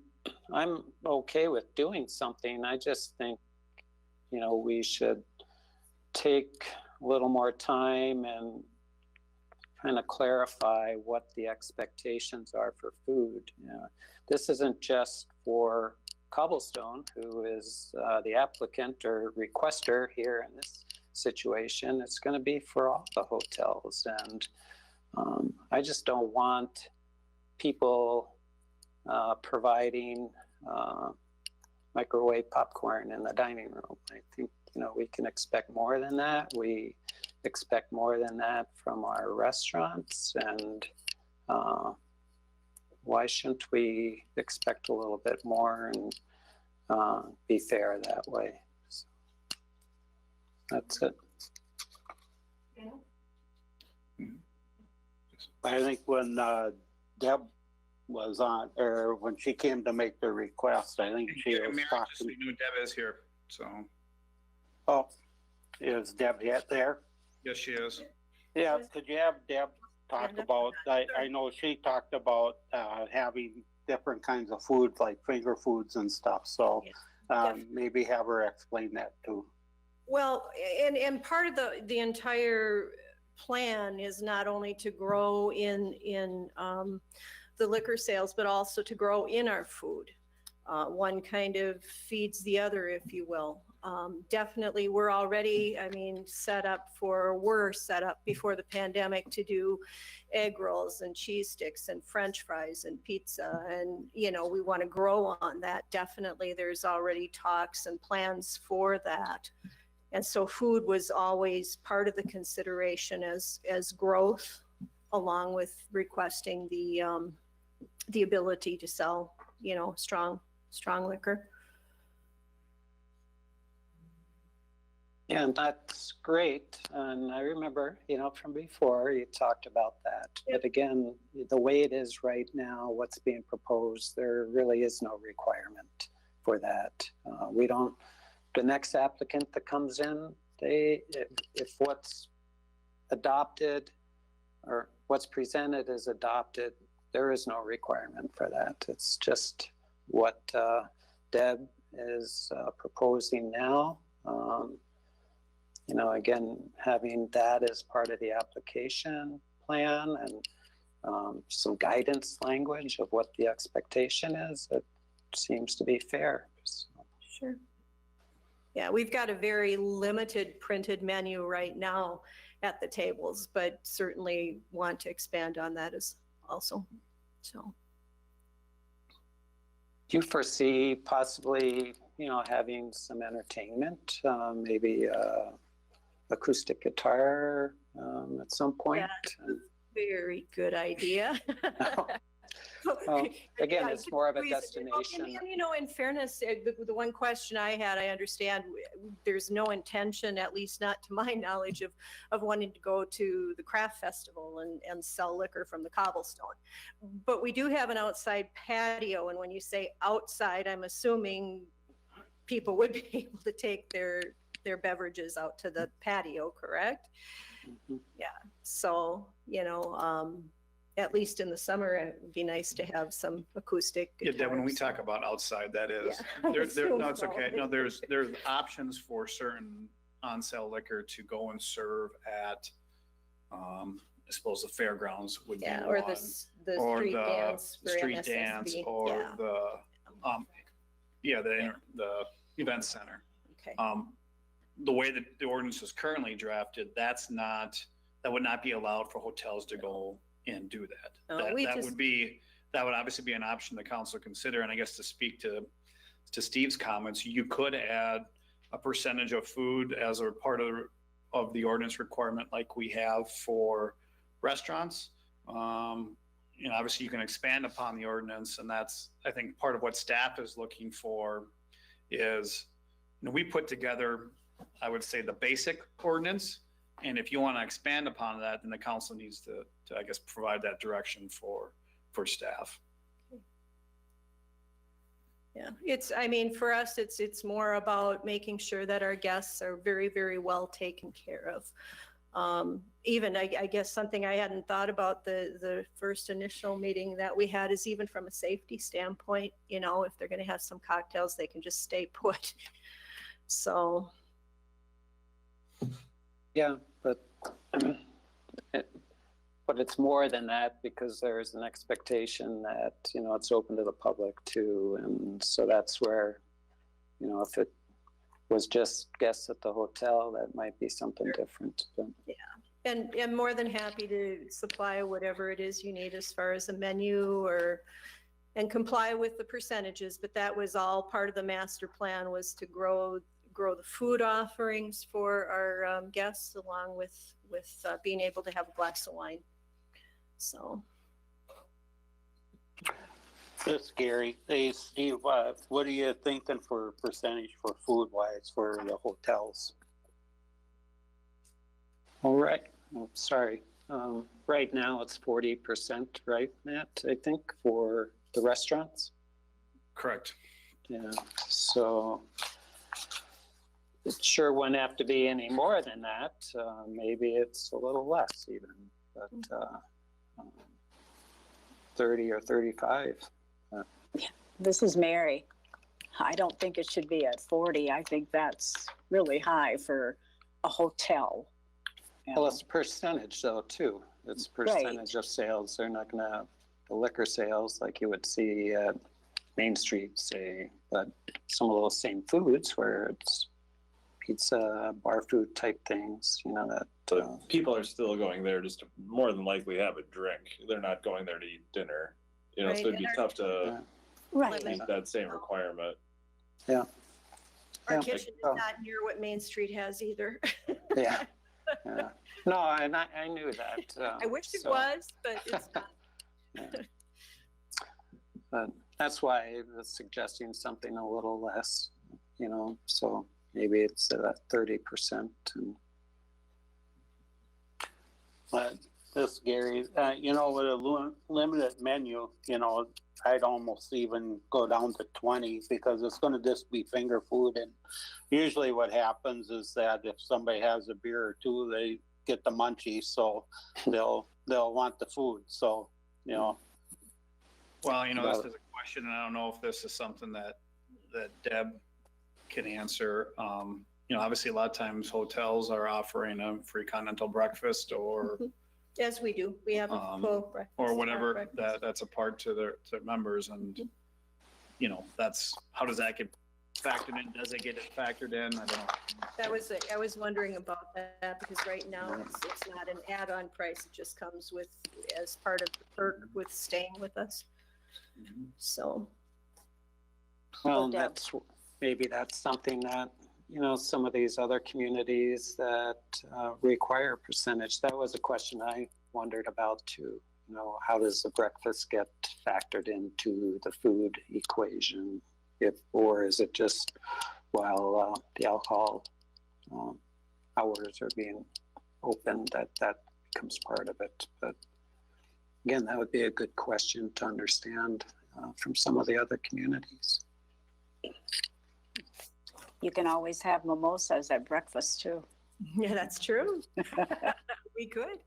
I'm okay with doing something. I just think, we should take a little more time and kind of clarify what the expectations are for food. This isn't just for Cobblestone, who is the applicant or requester here in this situation. It's going to be for all the hotels. And I just don't want people providing microwave popcorn in the dining room. I think, we can expect more than that. We expect more than that from our restaurants. And why shouldn't we expect a little bit more and be fair that way? So that's it. I think when Deb was on, or when she came to make the request, I think she was Mayor, just so talking. you know, Deb is here, so. Oh, is Deb yet there? Yes, she is. Yeah, could you have Deb talk about, I know she talked about having different kinds of foods like finger foods and stuff. So maybe have her explain that too. Well, and part of the entire plan is not only to grow in the liquor sales, but also to grow in our food. One kind of feeds the other, if you will. Definitely, we're already, set up before the pandemic to do egg rolls and cheese sticks and French fries and pizza. And, we want to grow on that. Definitely, there's already talks and plans for that. And so food was always part of the consideration as growth, along with requesting the ability to sell strong liquor. Yeah, and that's great. And I remember, from before you talked about that. But again, the way it is right now, what's being proposed, there really is no requirement for that. The next applicant that comes in, if what's adopted or what's presented is adopted, there is no requirement for that. It's just what Deb is proposing now. Again, having that as part of the application plan and some guidance language of what the expectation is, it seems to be fair. So. Sure. Yeah, we've got a very limited printed menu right now at the tables, but certainly want to expand on that as also. So. Do you foresee possibly, having some entertainment, maybe acoustic guitar at some point? Yeah, very good idea. Again, it's more of a destination. In fairness, the one question I had, I understand there's no intention, at least not to my knowledge, of wanting to go to the craft festival and sell liquor from the cobblestone. But we do have an outside patio, and when you say outside, I'm assuming people would be able to take their beverages out to the patio, correct? Mm-hmm. Yeah. So, at least in the summer, it would be nice to have some acoustic guitars. Yeah, Deb, when we talk about outside, that is, Yeah, no, it's okay. No, there's options for certain on-sale liquor to go and serve at, I suppose the fairgrounds would be or one. the Or street the dance for street dance, MSSB. or the event center. Okay. The way that the ordinance is currently drafted, that would not be allowed for hotels to go and do that. That would obviously be an option the council consider. And I guess to speak to Steve's comments, you could add a percentage of food as a part of the ordinance requirement like we have for restaurants. Obviously you can expand upon the ordinance, and that's, I think, part of what staff is looking for is, we put together, I would say, the basic ordinance. And if you want to expand upon that, then the council needs to I guess, provide that direction for staff. Yeah, for us, it's more about making sure that our guests are very, very well taken care of. Even, I guess, something I hadn't thought about the first initial meeting that we had is even from a safety standpoint, if they're going to have some cocktails, they can just stay put. So. Yeah, but it's more than that, because there's an expectation that, it's open to the public too. And so that's where, if it was just guests at the hotel, that might be something different. But. Yeah, and I'm more than happy to supply whatever it is you need as far as a menu and comply with the percentages. But that was all part of the master plan, was to grow the food offerings for our guests, along with being able to have a glass of wine. So. This is Gary. Hey, Steve, what are you thinking for percentage for food wise for the hotels? All right. Oh, sorry. Right now it's 40%, right, Matt? I think for the restaurants. Correct. Yeah. So it sure wouldn't have to be any more than that. Maybe it's a little less even, but 30 or 35. This is Mary. I don't think it should be at 40. I think that's really high for a hotel. Well, it's a percentage though too. It's percentage of sales. They're not going to have the liquor sales like you would see at Main Street, say, but some of those same foods where it's pizza, bar food type things, that. So people are still going there just to more than likely have a drink. They're not going there to eat dinner. Right. So it'd be tough to Right. meet that same requirement. Yeah. Our Yeah. kitchen is not near what Main Street has either. Yeah. Yeah. No, and I knew that. I wish it so, was, but it's not. But That's why I was suggesting something a little less, so maybe it's at 30% and. But this, Gary, with a limited menu, I'd almost even go down to 20 because it's gonna just be finger food. And usually what happens is that if somebody has a beer or two, they get the munchies, so they'll want the food. So, Well, this is a question, and I don't know if this is something that Deb can answer. Obviously a lot of times hotels are offering a free continental breakfast or As we do, we have a full breakfast. or whatever breakfast. that's a part to their members, and that's, how does that get factored in? Does it get it factored in? I don't know. I was wondering about that because right now it's not an add-on price. It just comes with, as part of the perk with staying with us. So. Well, Deb. maybe that's something that, some of these other communities that require percentage. That was a question I wondered about too. How does the breakfast get factored into the food equation? Or is it just while the alcohol hours are being open that becomes part of it? But again, that would be a good question to understand from some of the other communities. You can always have mimosas at breakfast too. Yeah, that's true. We could.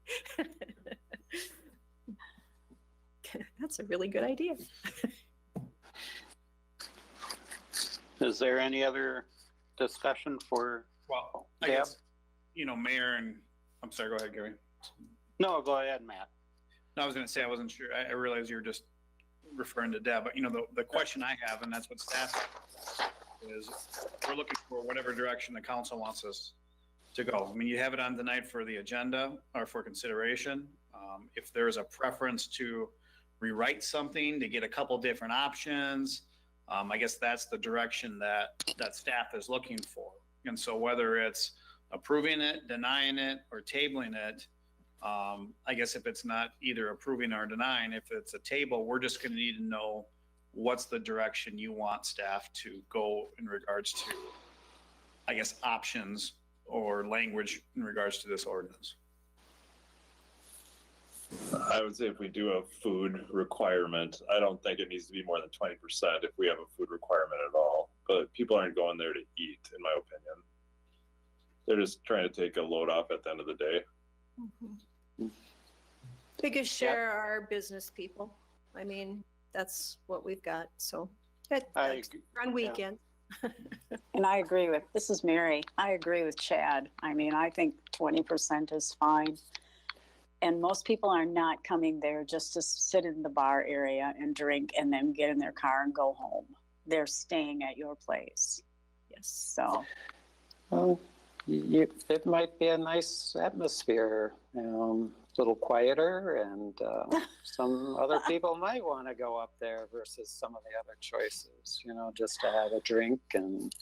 That's a really good idea. is there any other discussion for? Well, I Deb? guess, Mayor and, I'm sorry, go ahead, Gary. No, go ahead, Matt. No, I was going to say, I wasn't sure. I realized you were just referring to Deb, but the question I have, and that's what staff is, we're looking for whatever direction the council wants us to go. I mean, you have it on tonight for the agenda or for consideration. If there's a preference to rewrite something to get a couple different options, I guess that's the direction that staff is looking for. And so whether it's approving it, denying it, or tabling it, I guess if it's not either approving or denying, if it's a table, we're just going to need to know what's the direction you want staff to go in regards to, I guess, options or language in regards to this ordinance. I would say if we do a food requirement, I don't think it needs to be more than 20% if we have a food requirement at all. But people aren't going there to eat, in my opinion. They're just trying to take a load off at the end of the day. Biggest share are our business people. I mean, that's what we've got. So on weekend. And I agree with, this is Mary, I agree with Chad. I mean, I think 20% is fine. And most people are not coming there just to sit in the bar area and drink and then get in their car and go home. They're staying at your place. Yes. So. Well, it might be a nice atmosphere, a little quieter, and some other people might want to go up there versus some of the other choices, just to have a drink and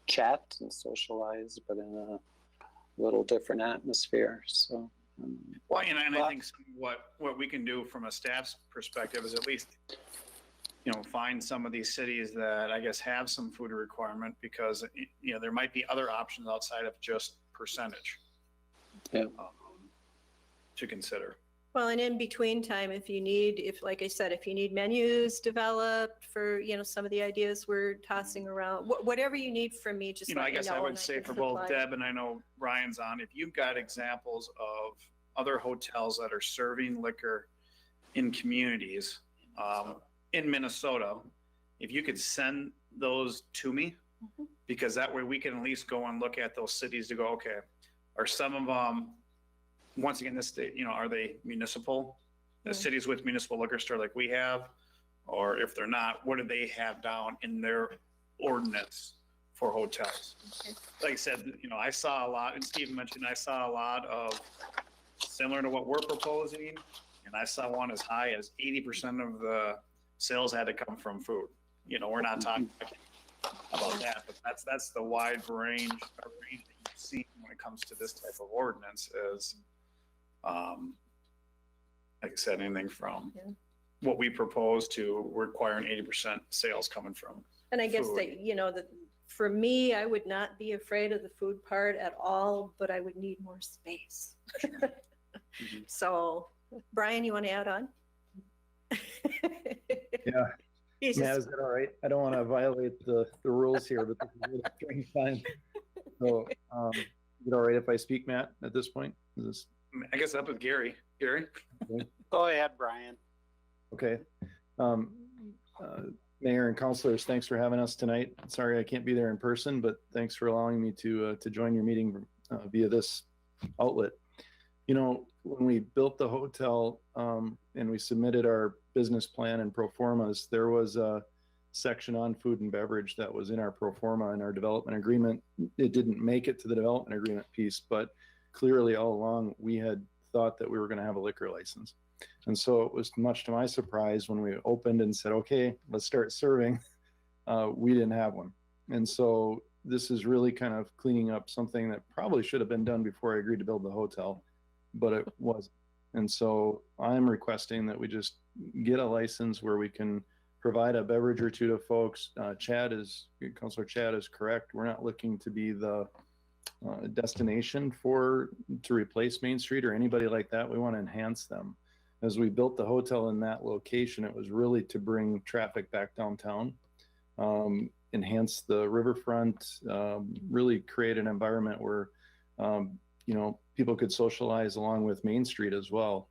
chat and socialize, but in a little different atmosphere. So. Well, and I think what we can do from a staff's perspective is at least, find some of these cities that I guess have some food requirement, because, there might be other options outside of just percentage to consider. Well, and in between time, like I said, if you need menus developed for, some of the ideas we're tossing around, whatever you need from me, just let I me guess know I would and say can for both supply. Deb and I know Ryan's on, if you've got examples of other hotels that are serving liquor in communities in Minnesota, if you could send those to me, because that way we can at least go and look at those cities to go, okay, are some of them, once again, are they municipal? The cities with municipal liquor store like we have, or if they're not, what do they have down in their ordinance for hotels? Okay. Like I said, I saw a lot, and Steve mentioned, I saw a lot of similar to what we're proposing, and I saw one as high as 80% of the sales had to come from food. We're not talking about that, but that's the wide range that you see when it comes to this type of ordinance is, like I said, anything from what we propose to requiring 80% sales coming from. And I guess food. that, you know, that for me, I would not be afraid of the food part at all, but I would need more space. So, Brian, you want to add on? Yeah. He's Matt, just- is that all right? I don't want to violate the rules here, but this is really strange time. So, is it all right if I speak, Matt, at this point? Is this I guess up with Gary. Gary? Go ahead, Brian. okay? Mayor and councilors, thanks for having us tonight. Sorry I can't be there in person, but thanks for allowing me to join your meeting via this outlet. You know, when we built the hotel and we submitted our business plan and pro formas, there was a section on food and beverage that was in our pro forma and our development agreement. It didn't make it to the development agreement piece, but clearly all along we had thought that we were going to have a liquor license. And so it was much to my surprise when we opened and said, okay, let's start serving. We didn't have one. And so this is really kind of cleaning up something that probably should have been done before I agreed to build the hotel, but it wasn't. And so I'm requesting that we just get a license where we can provide a beverage or two to folks. Councilor Chad is correct. We're not looking to be the destination to replace Main Street or anybody like that. We want to enhance them. As we built the hotel in that location, it was really to bring traffic back downtown, enhance the riverfront, really create an environment where, you know, people could socialize along with Main Street as well,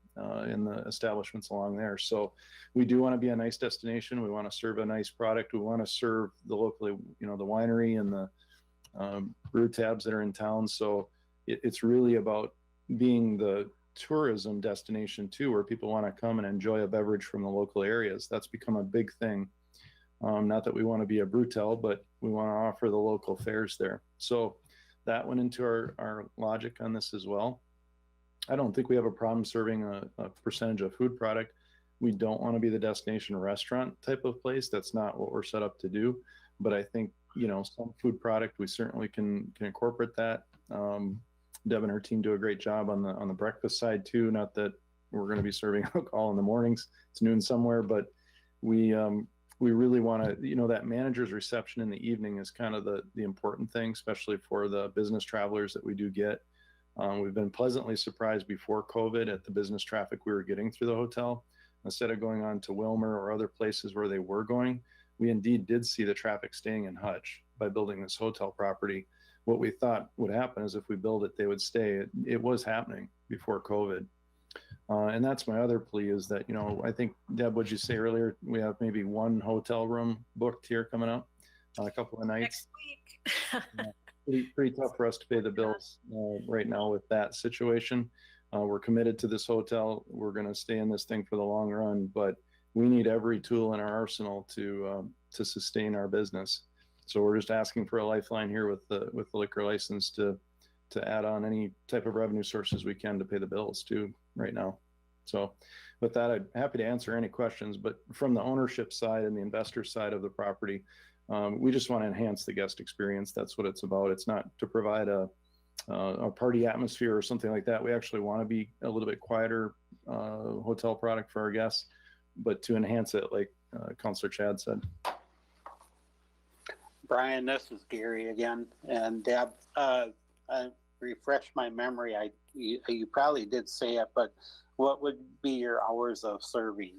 in the establishments along there. So we do want to be a nice destination. We want to serve a nice product. We want to serve the locally, you know, the winery and the brew tabs that are in town. So it's really about being the tourism destination too, where people want to come and enjoy a beverage from the local areas. That's become a big thing. Not that we want to be a brutal, but we want to offer the local fares there. So that went into our logic on this as well. I don't think we have a problem serving a percentage of food product. We don't want to be the destination restaurant type of place. That's not what we're set up to do. But I think, you know, some food product, we certainly can incorporate that. Deb and her team do a great job on the breakfast side too. Not that we're going to be serving alcohol in the mornings. It's noon somewhere, but we really want to, you know, that manager's reception in the evening is kind of the important thing, especially for the business travelers that we do get. We've been pleasantly surprised before COVID at the business traffic we were getting through the hotel. Instead of going on to Wilmer or other places where they were going, we indeed did see the traffic staying in Hutch by building this hotel property. What we thought would happen is if we build it, they would stay. It was happening before COVID. And that's my other plea is that, you know, I think, Deb, what'd you say earlier? We have maybe one hotel room booked here coming up, a couple of nights. Next week. Pretty tough for us to pay the bills right now with that situation. We're committed to this hotel. We're going to stay in this thing for the long run, but we need every tool in our arsenal to sustain our business. So we're just asking for a lifeline here with the liquor license to add on any type of revenue sources we can to pay the bills too right now. So with that, I'm happy to answer any questions, but from the ownership side and the investor side of the property, we just want to enhance the guest experience. That's what it's about. It's not to provide a party atmosphere or something like that. We actually want to be a little bit quieter hotel product for our guests, but to enhance it, like Councilor Chad said. Brian, this is Gary again, and Deb, refresh my memory. You probably did say it, but what would be your hours of serving?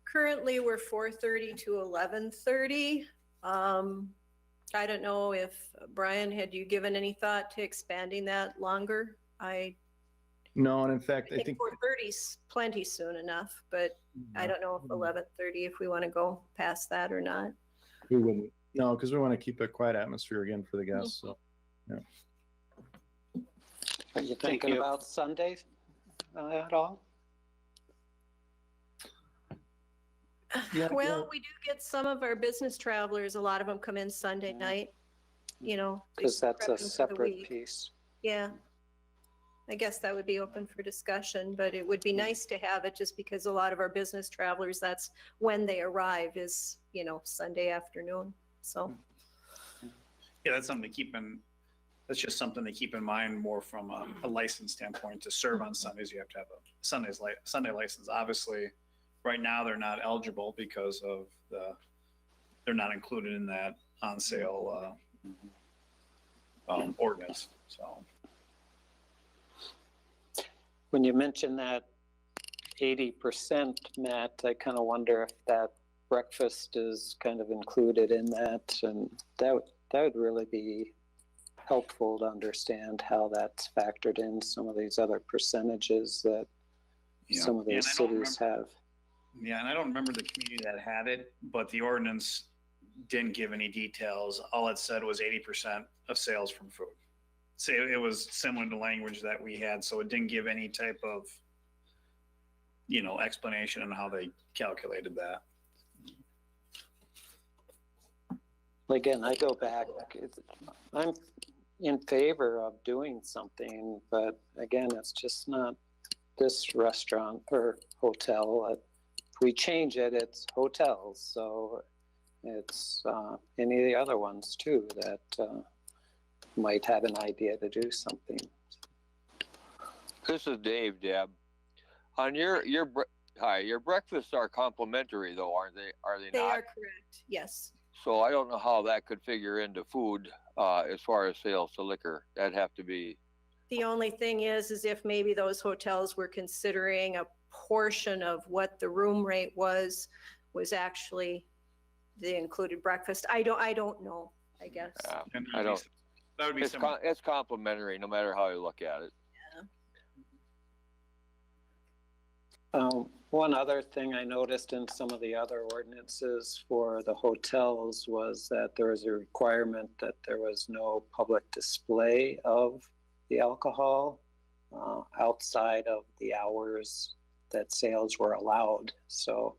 Currently, we're 4:30 to 11:30. I don't know if, Brian, had you given any thought to expanding that longer? No, and in fact, I think 4:30 is plenty soon enough, but I don't know if 11:30, if we want to go past that or not. we wouldn't. No, because we want to keep a quiet atmosphere again for the guests. So, yeah. Are you Thank thinking you. about Sundays at all? Yeah, Well, we do get some of our business travelers, a lot of them come in Sunday night, you know. Because that's a prepping for the separate week. piece. Yeah. I guess that would be open for discussion, but it would be nice to have it just because a lot of our business travelers, that's when they arrive is, you know, Sunday afternoon. So, Yeah, that's something to keep in, that's just something to keep in mind more from a license standpoint. To serve on Sundays, you have to have a Sunday license. Obviously, right now they're not eligible because of they're not included in that on sale ordinance, so. When you mention that 80%, Matt, I kind of wonder if that breakfast is kind of included in that, and that would really be helpful to understand how that's factored in some of these other percentages that some of these cities have. Yeah, and I don't remember the community that had it, but the ordinance didn't give any details. All it said was 80% of sales from food. So it was similar to language that we had, so it didn't give any type of, explanation on how they calculated that. Again, I go back, I'm in favor of doing something, but again, it's just not this restaurant or hotel. If we change it, it's hotels, so it's any of the other ones too that might have an idea to do something. This is Dave, Deb. On your breakfasts are complimentary though, aren't they? Are they They not? are correct, yes. So I don't know how that could figure into food as far as sales to liquor. That'd have to be. The only thing is if maybe those hotels were considering a portion of what the room rate was actually the included breakfast. I don't know, I guess. I don't. That would be similar. It's complimentary no matter how you look at it. One other thing I noticed in some of the other ordinances for the hotels was that there was a requirement that there was no public display of the alcohol outside of the hours that sales were allowed. So,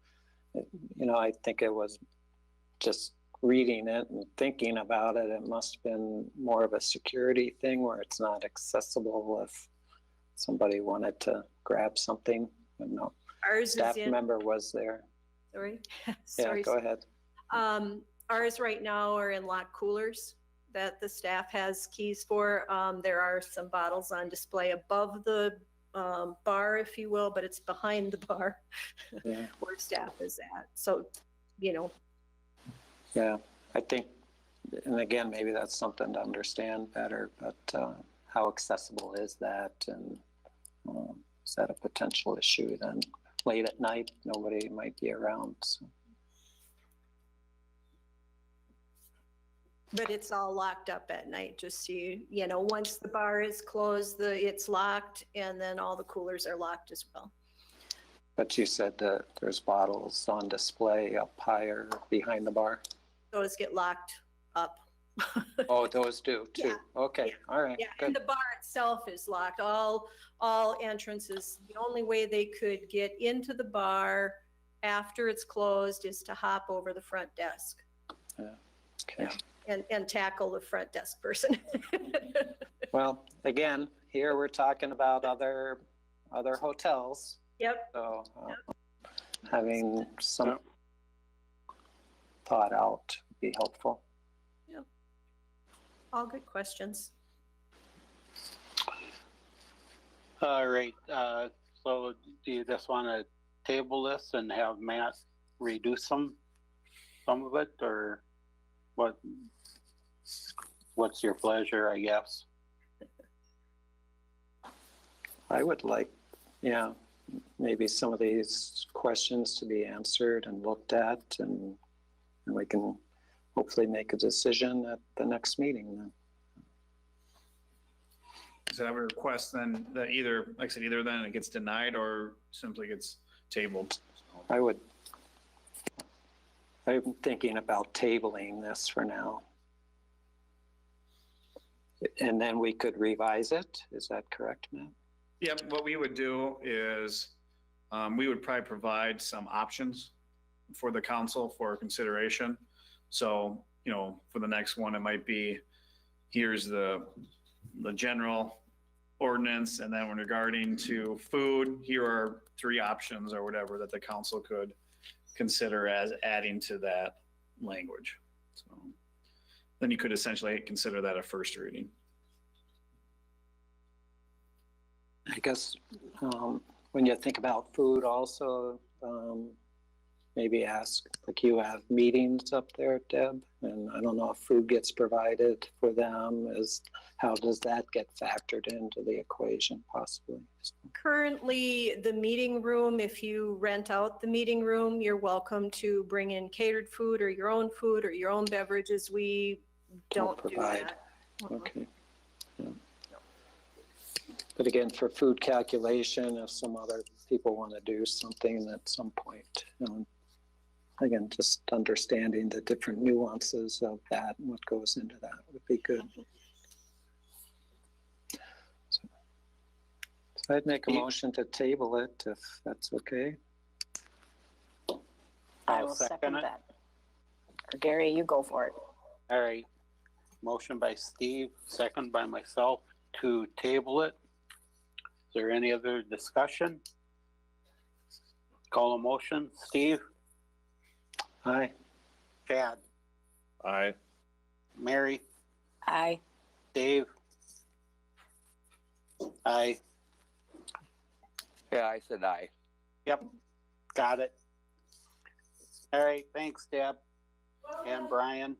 I think it was just reading it and thinking about it, it must have been more of a security thing where it's not accessible if somebody wanted to grab something. No Ours staff is in, member was there. sorry. Yeah, go ahead. Ours right now are in locked coolers that the staff has keys for. There are some bottles on display above the bar, if you will, but it's behind the bar Yeah. where staff is at. So, Yeah, I think, and again, maybe that's something to understand better, but how accessible is that? And is that a potential issue then? Late at night, nobody might be around. So. but it's all locked up at night, just so once the bar is closed, it's locked, and then all the coolers are locked as well. But you said that there's bottles on display up higher behind the bar? Those get locked up. Oh, those do too? Yeah. Okay, all right, Yeah, good. and the bar itself is locked. All entrances, the only way they could get into the bar after it's closed is to hop over the front desk. Okay. And tackle the front desk person. Well, again, here we're talking about other hotels. Yep. So having some thought out would be helpful. Yep. All good questions. All right, so do you just want to table this and have Matt redo some of it, or what's your pleasure, I guess? I would like, maybe some of these questions to be answered and looked at, and we can hopefully make a decision at the next meeting then. Does that have a request then that either, like I said, either then it gets denied or simply gets tabled? I'm thinking about tabling this for now. And then we could revise it, is that correct, Matt? Yep, what we would do is, we would probably provide some options for the council for consideration. So, for the next one, it might be, here's the general ordinance, and then when regarding to food, here are 3 options or whatever that the council could consider as adding to that language. So then you could essentially consider that a first reading. I guess when you think about food also, maybe ask, like you have meetings up there, Deb, and I don't know if food gets provided for them, how does that get factored into the equation possibly? Currently, the meeting room, if you rent out the meeting room, you're welcome to bring in catered food or your own beverages. We don't do provide. that. Okay. Yeah. But again, for food calculation, if some other people want to do something at some point, again, just understanding the different nuances of that and what goes into that would be good. So I'd make a motion to table it if that's okay. I I'll will second second it. that. Or Gary, you go for it. All right. Motion by Steve, second by myself to table it. Is there any other discussion? Call a motion. Steve? Aye. Chad? Aye. Mary? Aye. Dave? Aye. Yeah, I said aye. Yep. Got it. All right. Thanks, Deb and Brian.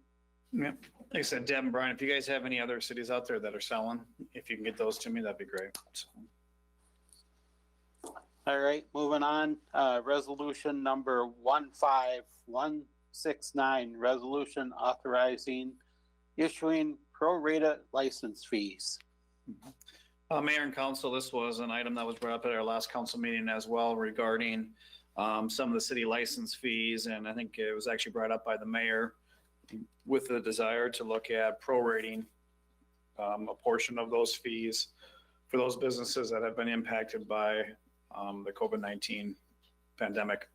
Yeah, like I said, Deb and Brian, if you guys have any other cities out there that are selling, if you can get those to me, that'd be great. So, All right, moving on. Resolution number 15169, resolution authorizing issuing pro-rata license fees. Mayor and council, this was an item that was brought up at our last council meeting as well regarding some of the city license fees. And I think it was actually brought up by the mayor with the desire to look at prorating a portion of those fees for those businesses that have been impacted by the COVID-19 pandemic.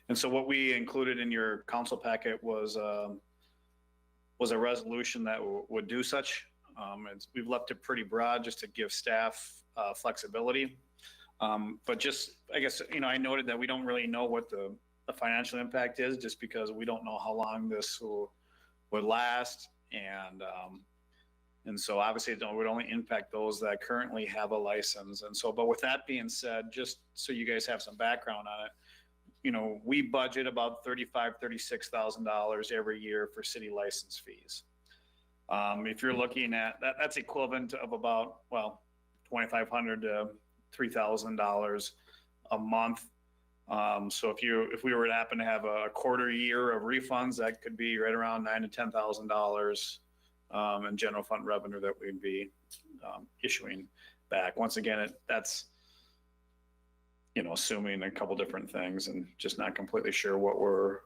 And so what we included in your council packet was a resolution that would do such. We've left it pretty broad just to give staff flexibility. But just, I guess, I noted that we don't really know what the financial impact is just because we don't know how long this would last. And so obviously it would only impact those that currently have a license. And so, but with that being said, just so you guys have some background on it, we budget about $36,000 every year for city license fees. If you're looking at that, that's equivalent of about, $2,500 to $3,000 a month. So if we were to happen to have a quarter year of refunds, that could be right around $9,000 to $10,000 in general fund revenue that we'd be issuing back. Once again, that's assuming a couple different things and just not completely sure what we're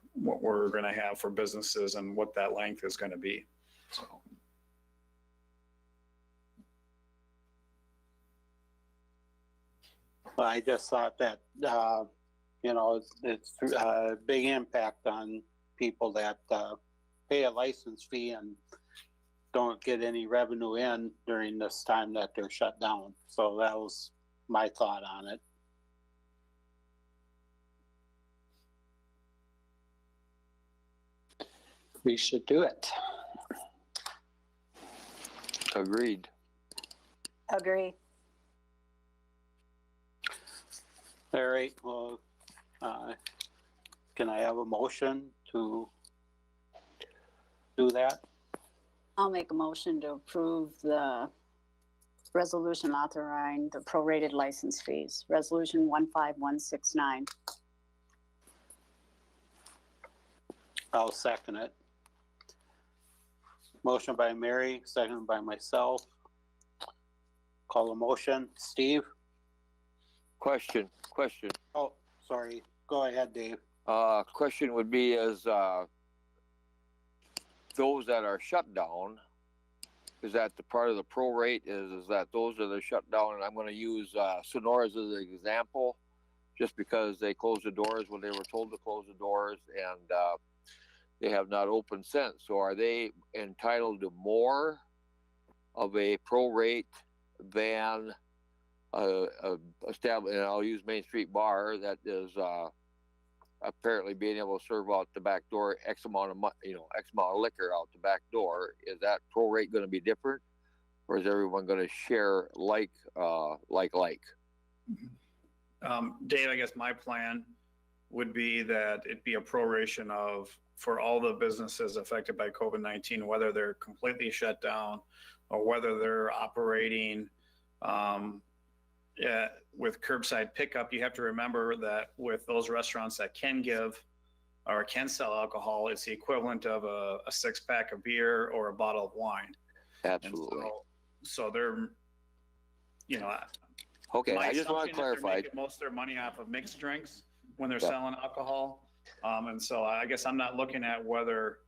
going to have for businesses and what that length is going to be. So. Well, I just thought that, it's a big impact on people that pay a license fee and don't get any revenue in during this time that they're shut down. So that was my thought on it. We should do it. Agreed. Agree. All right, well, can I have a motion to do that? I'll make a motion to approve the resolution authorizing the prorated license fees, resolution 15169. I'll second it. Motion by Mary, second by myself. Call a motion. Steve? Question. Oh, sorry. Go ahead, Dave. Question would be is those that are shut down, is that the part of the prorate is that those are the shut down? And I'm going to use Sonora's as an example, just because they closed the doors when they were told to close the doors, and they have not opened since. So are they entitled to more of a prorate than established? And I'll use Main Street Bar that is apparently being able to serve out the back door X amount of liquor out the back door. Is that prorate going to be different, or is everyone going to share like? Dave, I guess my plan would be that it'd be a proration for all the businesses affected by COVID-19, whether they're completely shut down or whether they're operating with curbside pickup. You have to remember that with those restaurants that can give or can sell alcohol, it's the equivalent of a 6-pack of beer or a bottle of wine. Absolutely. So they're, Okay, my I just want to assumption is they're clarify. making most of their money off of mixed drinks when they're selling alcohol. And so I guess I'm not looking at whether,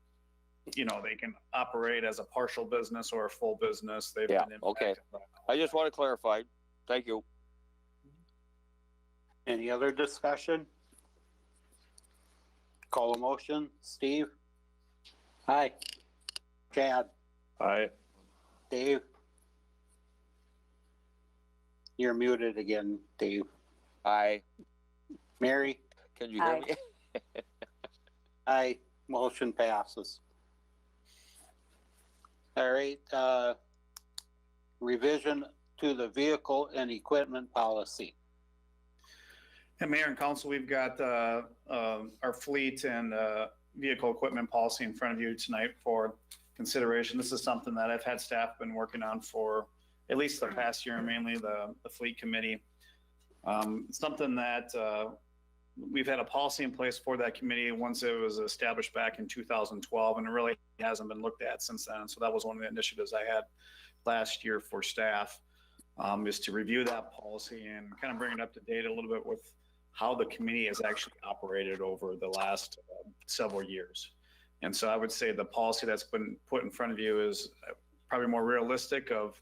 they can operate as a partial business or a full business. They've Yeah, been impacted okay. by I just want to clarify. Thank you. Any other discussion? Call a motion. Steve? Hi. Chad? Aye. Dave? You're muted again, Dave. Aye. Mary? Can you hear Aye. me? Aye. Motion passes. All right, revision to the vehicle and equipment policy. And Mayor and Council, we've got our fleet and vehicle equipment policy in front of you tonight for consideration. This is something that I've had staff been working on for at least the past year, mainly the fleet committee. Something that we've had a policy in place for that committee once it was established back in 2012, and it really hasn't been looked at since then. So that was one of the initiatives I had last year for staff, is to review that policy and kind of bring it up to date a little bit with how the committee has actually operated over the last several years. And so I would say the policy that's been put in front of you is probably more realistic of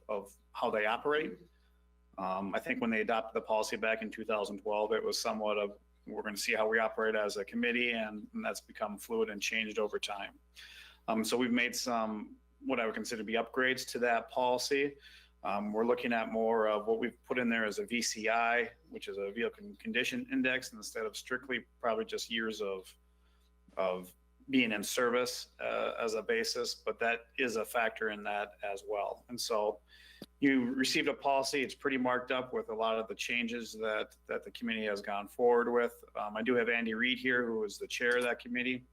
how they operate. I think when they adopted the policy back in 2012, it was somewhat of, we're going to see how we operate as a committee, and that's become fluid and changed over time. So we've made some, what I would consider to be upgrades to that policy. We're looking at more of what we've put in there as a VCI, which is a vehicle condition index, instead of strictly probably just years of being in service as a basis, but that is a factor in that as well. And so you received a policy, it's pretty marked up with a lot of the changes that the committee has gone forward with. I do have Andy Reed here, who is the chair of that committee.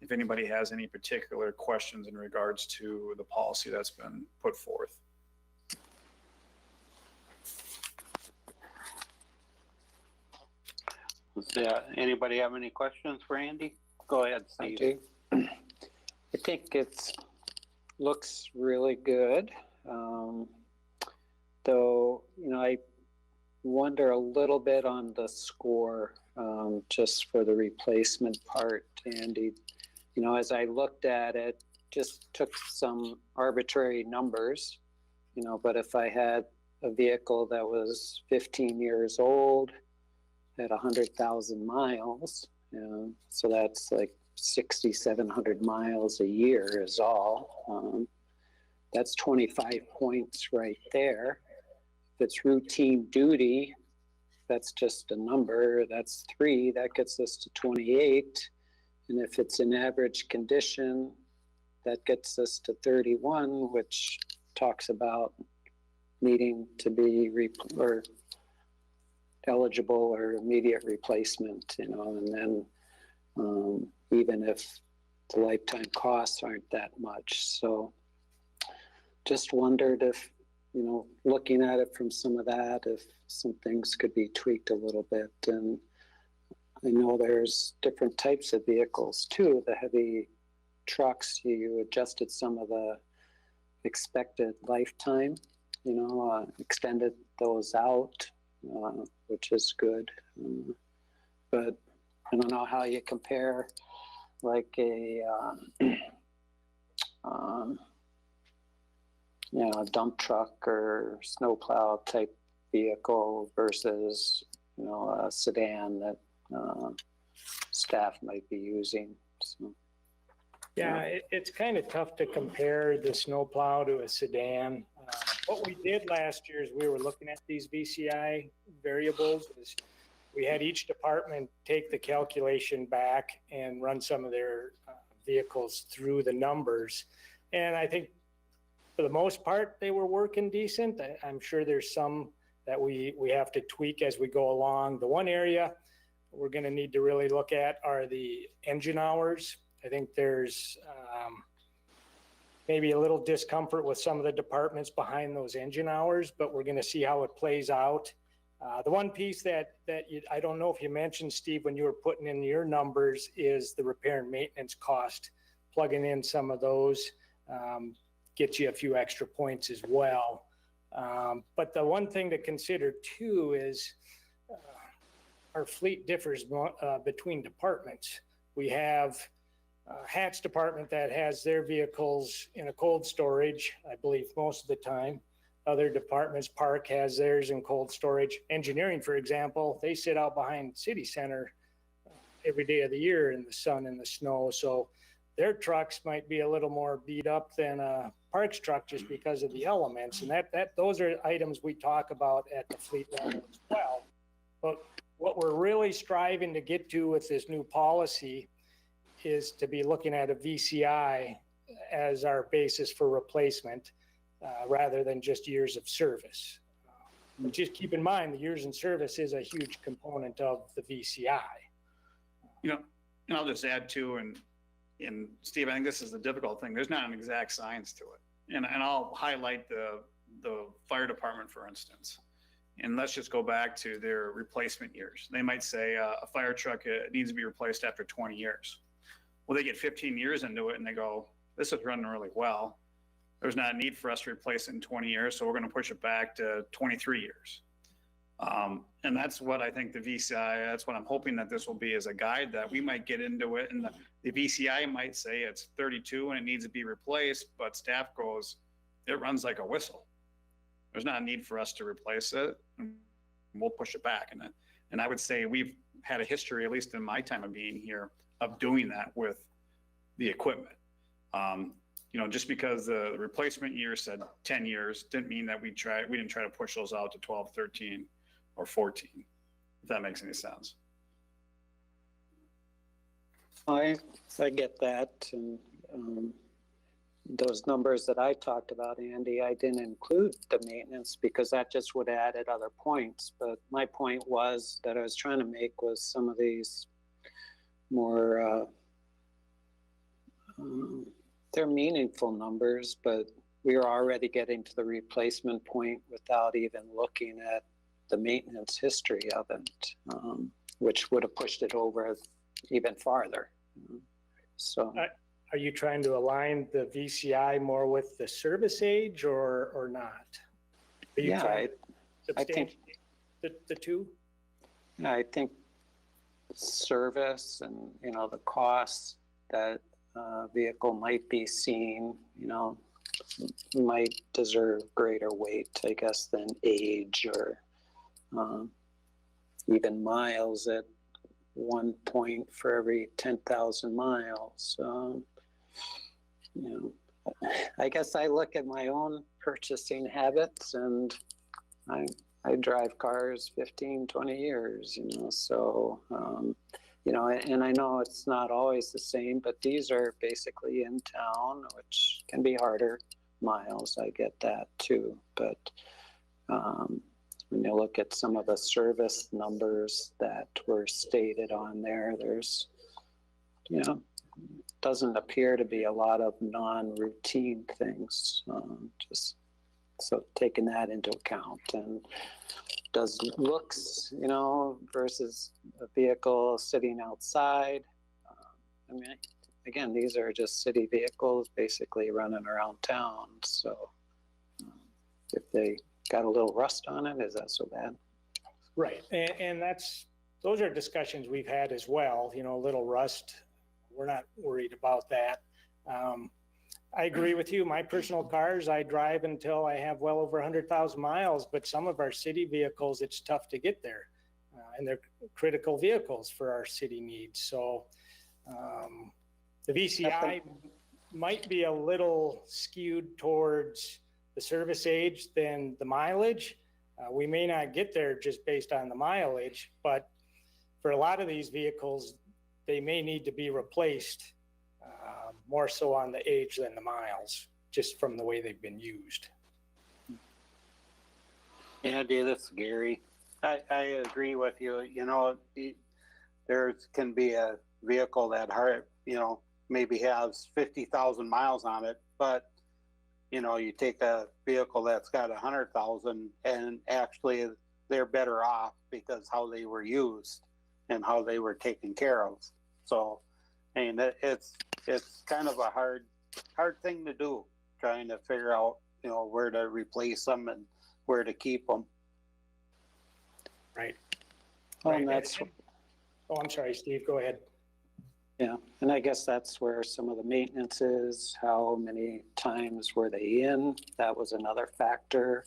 If anybody has any particular questions in regards to the policy that's been put forth. Anybody have any questions for Andy? Go ahead, I Steve. do. I think looks really good. Though, I wonder a little bit on the score, just for the replacement part, Andy. As I looked at it, just took some arbitrary numbers, but if I had a vehicle that was 15 years old, had 100,000 miles, so that's like 6,700 miles a year is all. That's 25 points right there. If it's routine duty, that's just a number, that's 3, that gets us to 28. And if it's in average condition, that gets us to 31, which talks about needing to be or eligible or immediate replacement, and then even if the lifetime costs aren't that much. So just wondered if, looking at it from some of that, if some things could be tweaked a little bit. And I know there's different types of vehicles too. The heavy trucks, you adjusted some of the expected lifetime, extended those out, which is good. But I don't know how you compare like a dump truck or snowplow type vehicle versus, a sedan that staff might be using. So. Yeah, it's kind of tough to compare the snowplow to a sedan. What we did last year is we were looking at these VCI variables. We had each department take the calculation back and run some of their vehicles through the numbers. And I think for the most part, they were working decent. I'm sure there's some that we have to tweak as we go along. The one area we're going to need to really look at are the engine hours. I think there's maybe a little discomfort with some of the departments behind those engine hours, but we're going to see how it plays out. The one piece that I don't know if you mentioned, Steve, when you were putting in your numbers is the repair and maintenance cost. Plugging in some of those gets you a few extra points as well. But the one thing to consider too is our fleet differs between departments. We have Hatch department that has their vehicles in a cold storage, I believe most of the time. Other departments, Park has theirs in cold storage. Engineering, for example, they sit out behind city center every day of the year in the sun and the snow. So their trucks might be a little more beat up than a Park's truck just because of the elements. And those are items we talk about at the fleet level as well. But what we're really striving to get to with this new policy is to be looking at a VCI as our basis for replacement. Rather than just years of service. Just keep in mind, the years in service is a huge component of the VCI. You know, and I'll just add too, and Steve, I think this is the difficult thing. There's not an exact science to it. And I'll highlight the fire department, for instance. And let's just go back to their replacement years. They might say a fire truck needs to be replaced after 20 years. Well, they get 15 years into it and they go, this is running really well. There's not a need for us to replace it in 20 years, so we're going to push it back to 23 years. And that's what I think the VCI, that's what I'm hoping that this will be as a guide, that we might get into it. And the VCI might say it's 32 and it needs to be replaced, but staff goes, it runs like a whistle. There's not a need for us to replace it. And we'll push it back. And I would say we've had a history, at least in my time of being here, of doing that with the equipment. You know, just because the replacement year said 10 years didn't mean that we didn't try to push those out to 12, 13, or 14, if that makes any sense. I get that. And those numbers that I talked about, Andy, I didn't include the maintenance because that just would have added other points. But my point was that I was trying to make was some of these more, they're meaningful numbers, but we are already getting to the replacement point without even looking at the maintenance history of it, which would have pushed it over even farther. So, are you trying to align the VCI more with the service age or not? Are you trying to substantiate the two? I think service and, you know, the costs that vehicle might be seeing, you know, might deserve greater weight, I guess, than age or even miles at 1 point for every 10,000 miles. You know, I guess I look at my own purchasing habits and I drive cars 15, 20 years, you know, so you know, and I know it's not always the same, but these are basically in town, which can be harder miles. I get that too. But when you look at some of the service numbers that were stated on there, there's, you know, doesn't appear to be a lot of non-routine things. Just so taking that into account. And does looks, you know, versus a vehicle sitting outside. I mean, again, these are just city vehicles basically running around town. So if they got a little rust on it, is that so bad? Right. And those are discussions we've had as well, you know, a little rust. We're not worried about that. I agree with you. My personal cars, I drive until I have well over 100,000 miles, but some of our city vehicles, it's tough to get there. And they're critical vehicles for our city needs. So the VCI might be a little skewed towards the service age than the mileage. We may not get there just based on the mileage, but for a lot of these vehicles, they may need to be replaced more so on the age than the miles, just from the way they've been used. Yeah, this is Gary. I agree with you. You know, there can be a vehicle that maybe has 50,000 miles on it, but you take a vehicle that's got 100,000 and actually they're better off because how they were used and how they were taken care of. So, it's kind of a hard thing to do, trying to figure out, where to replace them and where to keep them. Right. Well, Right. and that's, Oh, I'm sorry, Steve, go ahead. yeah, and I guess that's where some of the maintenance is. How many times were they in? That was another factor.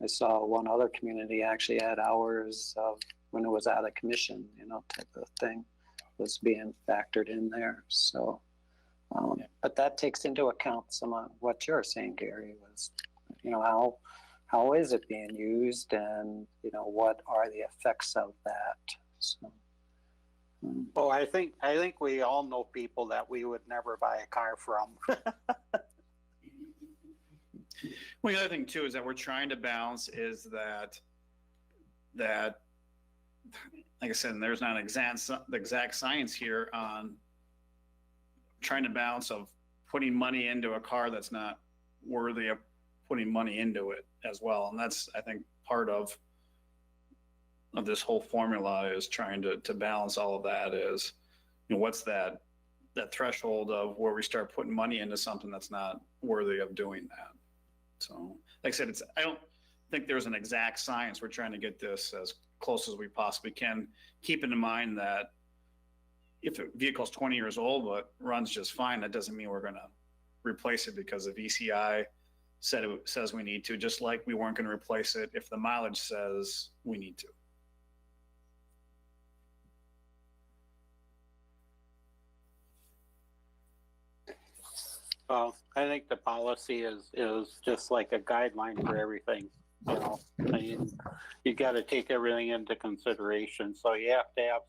I saw one other community actually had hours of when it was out of commission, type of thing was being factored in there. So, but that takes into account some of what you're saying, Gary, was, how is it being used, and what are the effects of that? So. Well, I think we all know people that we would never buy a car from. Well, the other thing too is that we're trying to balance is that like I said, there's not the exact science here on trying to balance of putting money into a car that's not worthy of putting money into it as well. And that's, I think, part of this whole formula is trying to balance all of that is, what's that threshold of where we start putting money into something that's not worthy of doing that. So like I said, I don't think there's an exact science. We're trying to get this as close as we possibly can, keeping in mind that if a vehicle's 20 years old but runs just fine, that doesn't mean we're going to replace it because the VCI says we need to, just like we weren't going to replace it if the mileage says we need to. Well, I think the policy is just like a guideline for everything. You got to take everything into consideration. So you have to have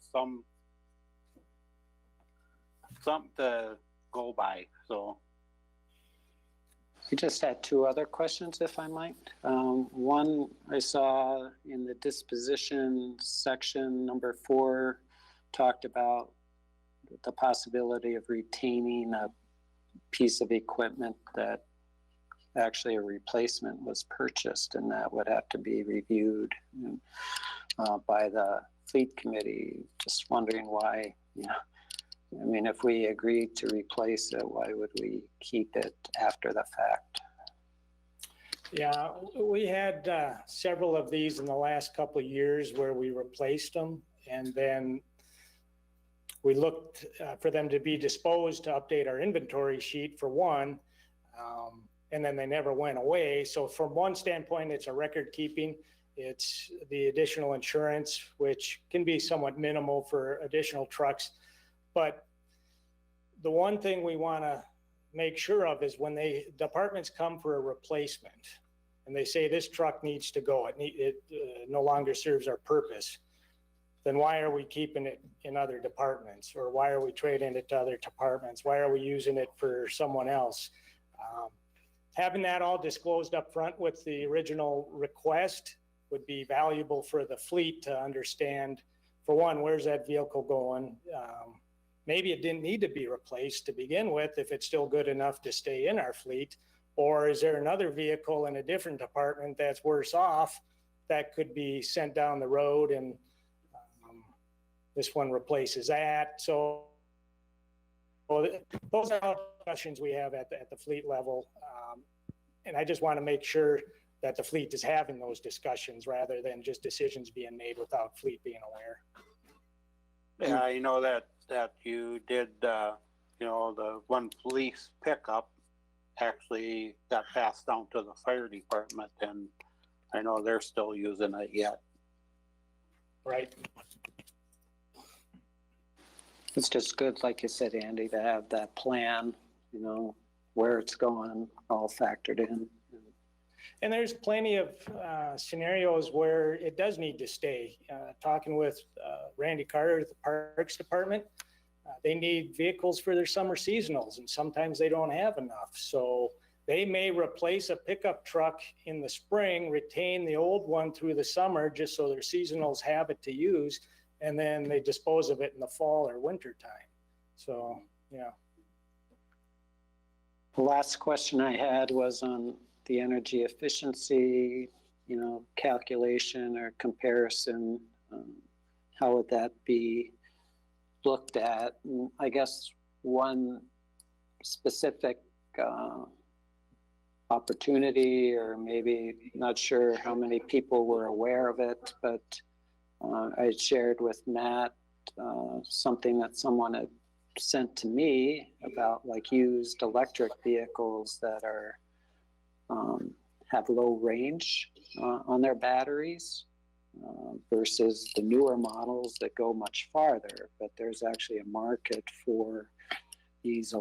something to go by. So I just had two other questions, if I might. One, I saw in the disposition section, number 4, talked about the possibility of retaining a piece of equipment that actually a replacement was purchased, and that would have to be reviewed by the fleet committee. Just wondering why, if we agreed to replace it, why would we keep it after the fact? Yeah, we had several of these in the last couple of years where we replaced them, and then we looked for them to be disposed to update our inventory sheet for one, and then they never went away. So from one standpoint, it's a record keeping. It's the additional insurance, which can be somewhat minimal for additional trucks. But the one thing we want to make sure of is when departments come for a replacement and they say this truck needs to go, it no longer serves our purpose, then why are we keeping it in other departments? Or why are we trading it to other departments? Why are we using it for someone else? Having that all disclosed up front with the original request would be valuable for the fleet to understand, for one, where's that vehicle going? Maybe it didn't need to be replaced to begin with if it's still good enough to stay in our fleet. Or is there another vehicle in a different department that's worse off that could be sent down the road, and this one replaces that? So those are all discussions we have at the fleet level. And I just want to make sure that the fleet is having those discussions rather than just decisions being made without fleet being aware. yeah, I know that you did, the one police pickup actually got passed down to the fire department, and I know they're still using it yet. Right. It's just good, like you said, Andy, to have that plan, where it's going, all factored in. And there's plenty of scenarios where it does need to stay. Talking with Randy Carter at the Parks Department, they need vehicles for their summer seasonals, and sometimes they don't have enough. So they may replace a pickup truck in the spring, retain the old one through the summer, just so their seasonals have it to use, and then they dispose of it in the fall or winter time. So, yeah. The last question I had was on the energy efficiency, calculation or comparison. How would that be looked at? And I guess one specific opportunity, or maybe not sure how many people were aware of it, but I shared with Matt something that someone had sent to me about like used electric vehicles that are have low range on their batteries versus the newer models that go much farther. But there's actually a market for these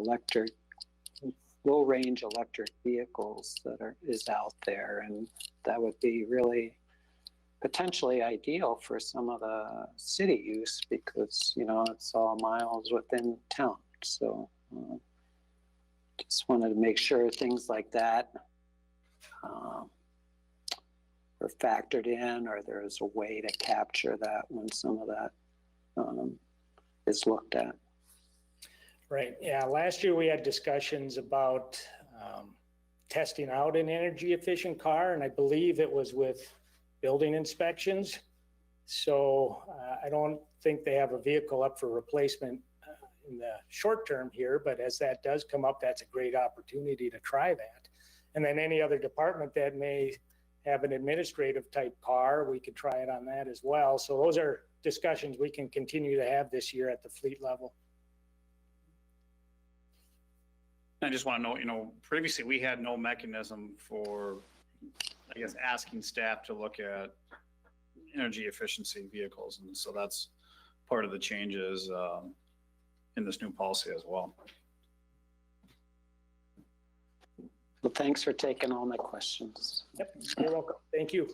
low range electric vehicles that is out there, and that would be really potentially ideal for some of the city use because it's all miles within town. So just wanted to make sure things like that are factored in, or there's a way to capture that when some of that is looked at. Right. Yeah. Last year we had discussions about testing out an energy efficient car, and I believe it was with building inspections. So I don't think they have a vehicle up for replacement in the short term here, but as that does come up, that's a great opportunity to try that. And then any other department that may have an administrative type car, we could try it on that as well. So those are discussions we can continue to have this year at the fleet level. I just want to know, previously we had no mechanism for, I guess, asking staff to look at energy efficiency vehicles. And so that's part of the changes in this new policy as well. Well, thanks for taking all my questions. Yep, you're welcome. Thank you.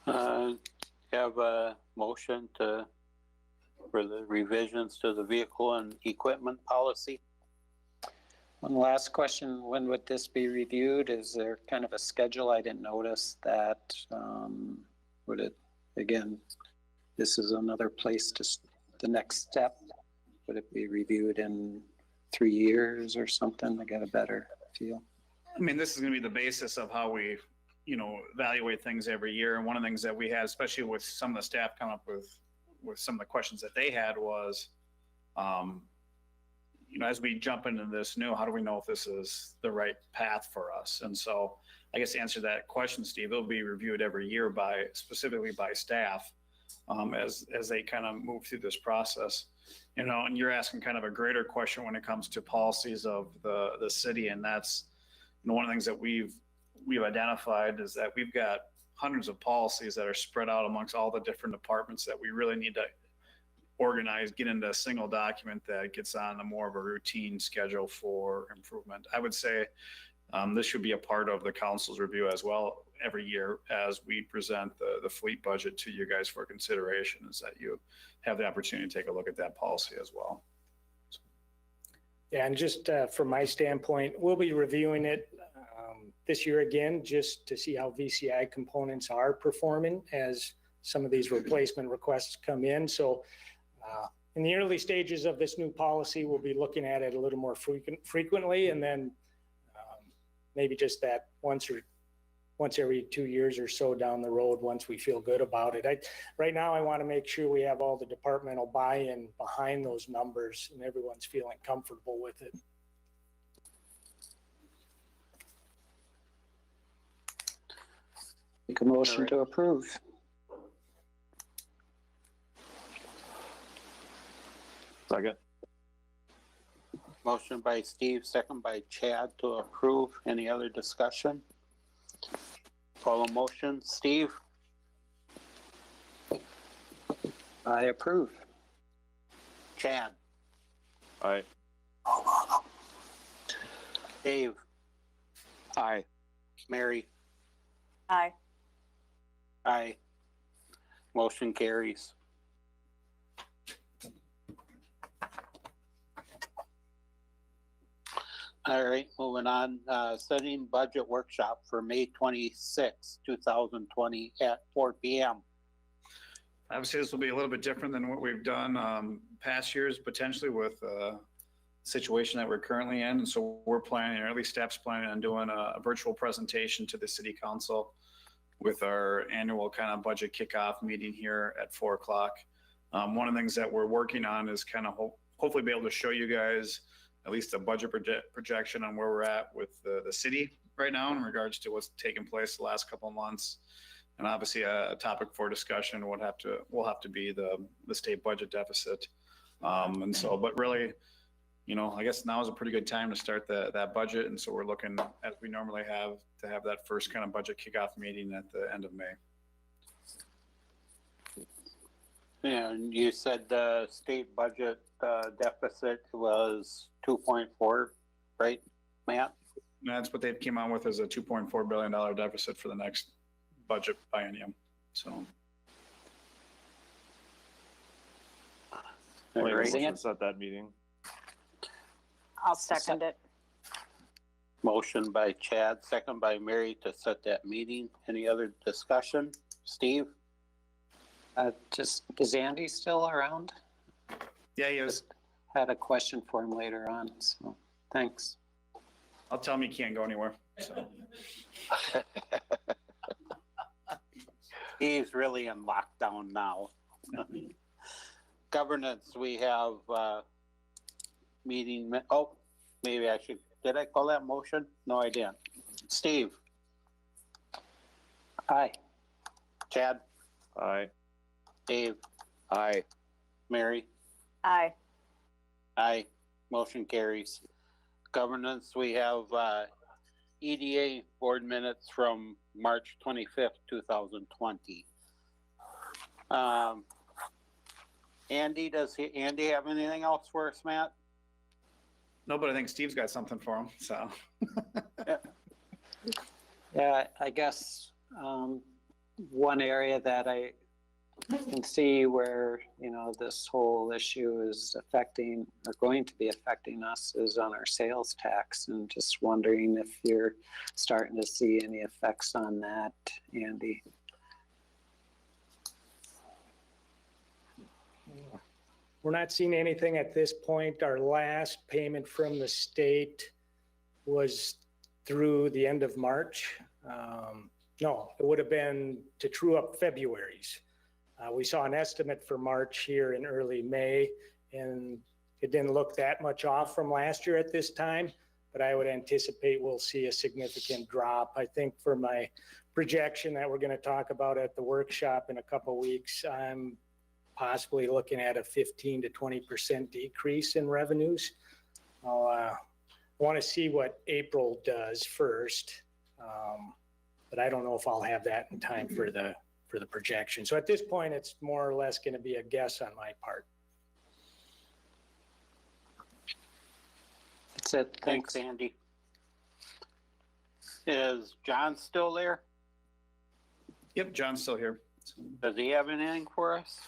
Have a motion for the revisions to the vehicle and equipment policy. One last question, when would this be reviewed? Is there kind of a schedule? I didn't notice that. Would it, again, this is another place to, the next step. Would it be reviewed in 3 years or something to get a better feel? I mean, this is going to be the basis of how we, evaluate things every year. And one of the things that we had, especially with some of the staff come up with some of the questions that they had was, as we jump into this new, how do we know if this is the right path for us? And so I guess to answer that question, Steve, it'll be reviewed every year specifically by staff as they kind of move through this process. And you're asking kind of a greater question when it comes to policies of the city. And that's, one of the things that we've identified is that we've got hundreds of policies that are spread out amongst all the different departments that we really need to organize, get into a single document that gets on a more of a routine schedule for improvement. I would say this should be a part of the council's review as well every year as we present the fleet budget to you guys for consideration, is that you have the opportunity to take a look at that policy as well. Yeah, and just from my standpoint, we'll be reviewing it this year again, just to see how VCI components are performing as some of these replacement requests come in. So in the early stages of this new policy, we'll be looking at it a little more frequently, and then maybe just that once every 2 years or so down the road, once we feel good about it. Right now, I want to make sure we have all the departmental buy-in behind those numbers and everyone's feeling comfortable with it. Make a motion to approve. Second. Motion by Steve, second by Chad to approve. Any other discussion? Follow motion. Steve? I approve. Chad? Aye. Dave? Aye. Mary? Aye. Aye. Motion carries. All right, moving on, setting budget workshop for May 26, 2020 at 4 p.m. Obviously, this will be a little bit different than what we've done past years, potentially with situation that we're currently in. And so we're planning, or at least staff's planning on doing a virtual presentation to the city council with our annual kind of budget kickoff meeting here at 4:00. One of the things that we're working on is kind of hopefully be able to show you guys at least a budget projection on where we're at with the city right now in regards to what's taken place the last couple of months. And obviously a topic for discussion will have to be the state budget deficit. And so, but really, you know, I guess now is a pretty good time to start that budget. And so we're looking, as we normally have, to have that first kind of budget kickoff meeting at the end of May. And you said the state budget deficit was 2.4, right, Matt? And that's what they came out with, as a $2.4 billion deficit for the next budget biennium. So. All right. Motion set that meeting. I'll second it. Motion by Chad, second by Mary to set that meeting. Any other discussion? Steve? Just, is Andy still around? Yeah, he is. Had a question for him later on, so thanks. I'll tell him he can't go anywhere. So. He's really in lockdown now. Governance, we have meeting, maybe I should, did I call that motion? No, I didn't. Steve? Aye. Chad? Aye. Dave? Aye. Mary? Aye. Aye. Motion carries. Governance, we have EDA board minutes from March 25th, 2020. Andy, Andy have anything else for us, Matt? No, but I think Steve's got something for him, so. Yeah, I guess one area that I can see where, you know, this whole issue is affecting or going to be affecting us is on our sales tax, and just wondering if you're starting to see any effects on that, Andy. We're not seeing anything at this point. Our last payment from the state was through the end of March. No, it would have been to true up February's. We saw an estimate for March here in early May, and it didn't look that much off from last year at this time, but I would anticipate we'll see a significant drop. I think for my projection that we're going to talk about at the workshop in a couple of weeks, I'm possibly looking at a 15 to 20% decrease in revenues. I want to see what April does first, but I don't know if I'll have that in time for the projection. So at this point, it's more or less going to be a guess on my part. That's it. Thanks, Andy. Is John still there? Yep, John's still here. Does he have anything for us?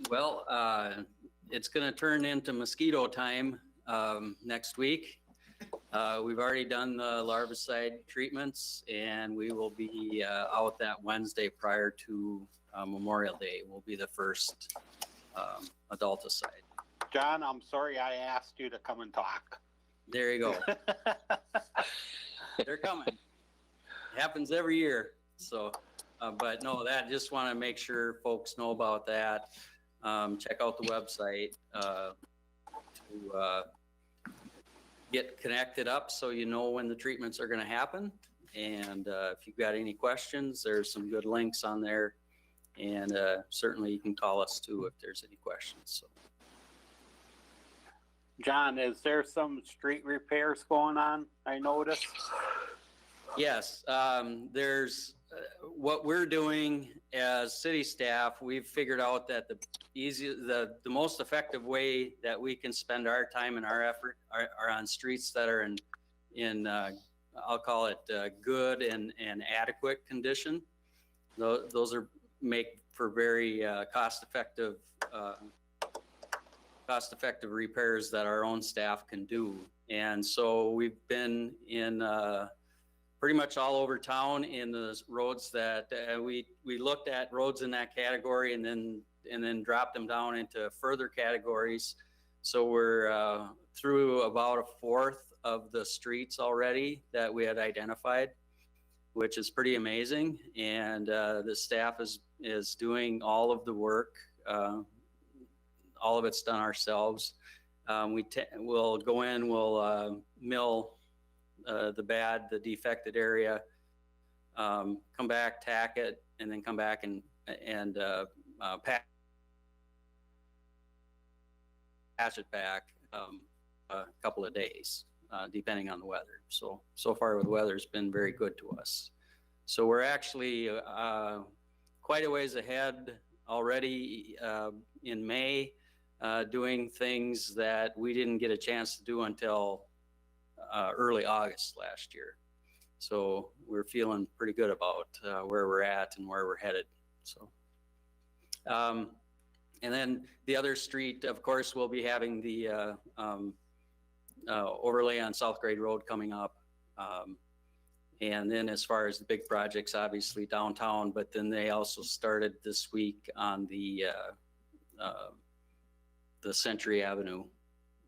Well, it's going to turn into mosquito time next week. We've already done the larvicide treatments, and we will be out that Wednesday prior to Memorial Day. Will be the first adulticide. John, I'm sorry I asked you to come and talk. There you go. They're coming. Happens every year. So, but no, that just want to make sure folks know about that. Check out the website to get connected up so you know when the treatments are going to happen. And if you've got any questions, there's some good links on there. And certainly you can call us too if there's any questions. So. John, is there some street repairs going on? I noticed. Yes, there's what we're doing as city staff. We've figured out that the most effective way that we can spend our time and our effort are on streets that are in I'll call it good and adequate condition. Those make for very cost-effective repairs that our own staff can do. And so we've been in pretty much all over town in the roads that we looked at roads in that category and then dropped them down into further categories. So we're through about a fourth of the streets already that we had identified, which is pretty amazing. And the staff is doing all of the work. All of it's done ourselves. We'll go in, we'll mill the defected area, come back, tack it, and then come back and patch it back a couple of days, depending on the weather. So far the weather's been very good to us. So we're actually quite a ways ahead already in May, doing things that we didn't get a chance to do until early August last year. So we're feeling pretty good about where we're at and where we're headed. So, and then the other street, of course, we'll be having the overlay on South Grade Road coming up. And then as far as the big projects, obviously downtown, but then they also started this week on the Century Avenue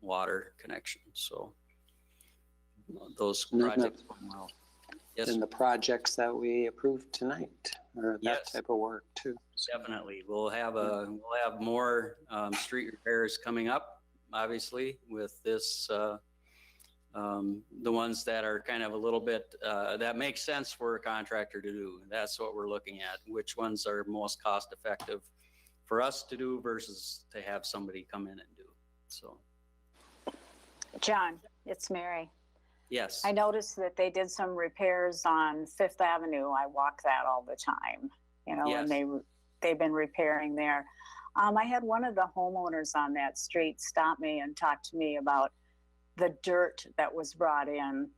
water connection. So those projects going well. Yes, And the projects that we approved tonight, or that Yes. type of work too. definitely. We'll have more street repairs coming up, obviously, with this, the ones that are kind of a little bit, that makes sense for a contractor to do. That's what we're looking at, which ones are most cost effective for us to do versus to have somebody come in and do. So, John, it's Mary. yes. I noticed that they did some repairs on Fifth Avenue. I walk that all the time, Yes. and they've been repairing there. I had one of the homeowners on that street stop me and talk to me about the dirt that was brought in,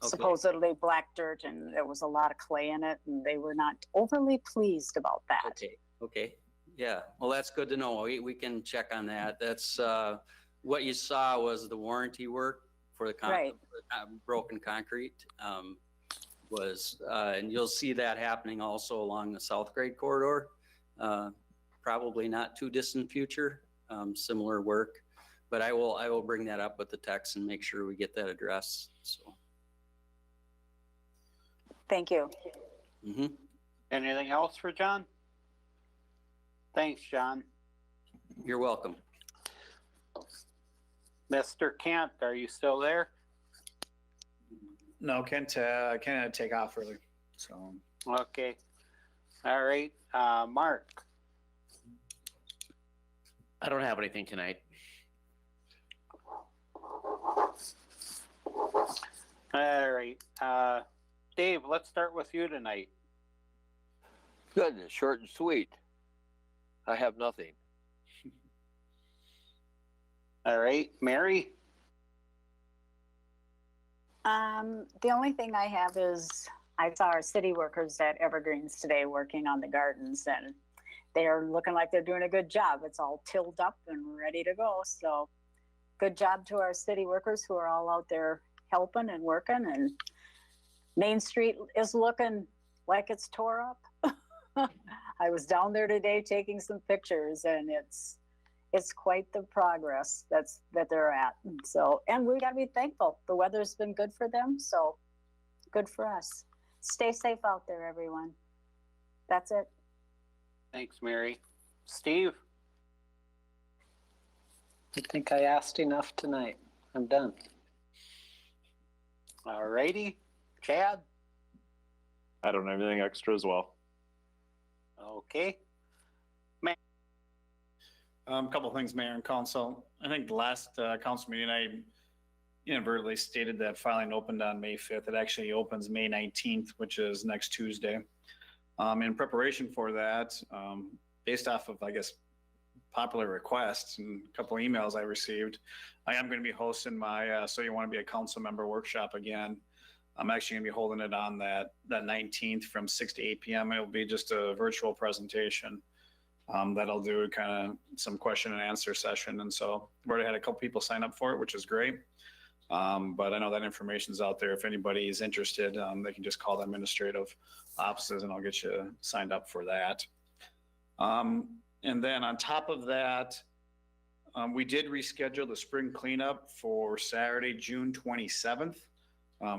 supposedly black dirt, and there was a lot of clay in it, and they were not overly pleased about that. Okay. Yeah. Well, that's good to know. We can check on that. That's, what you saw was the warranty work for the Right. broken concrete, and you'll see that happening also along the South Grade corridor. Probably not too distant future, similar work, but I will bring that up with the techs and make sure we get that addressed. So. Thank you. Mm-hmm. Anything else for John? Thanks, John. You're welcome. Mr. Kent, are you still there? No, Kent had to take off early. So Okay. All right. Mark. I don't have anything tonight. All right. Dave, let's start with you tonight. Good, short and sweet. I have nothing. All right. Mary? The only thing I have is I saw our city workers at Evergreens today working on the gardens, and they're looking like they're doing a good job. It's all tilled up and ready to go. So good job to our city workers who are all out there helping and working. And Main Street is looking like it's tore up. I was down there today taking some pictures, and it's quite the progress that they're at. So, and we got to be thankful. The weather's been good for them, so good for us. Stay safe out there, everyone. That's it. Thanks, Mary. Steve? I think I asked enough tonight. I'm done. All righty. Chad? I don't have anything extra as well. Okay. a couple of things, Mayor and Council. I think the last council meeting, I inadvertently stated that filing opened on May 5th. It actually opens May 19th, which is next Tuesday. In preparation for that, based off of, I guess, popular requests and a couple of emails I received, I am going to be hosting my So You Want to Be a Council Member workshop again. I'm actually going to be holding it on that 19th from 6 to 8 p.m. It'll be just a virtual presentation that I'll do kind of some question and answer session. And so I've already had a couple people sign up for it, which is great. But I know that information's out there. If anybody is interested, they can just call the administrative offices and I'll get you signed up for that. And then on top of that, we did reschedule the spring cleanup for Saturday, June 27th,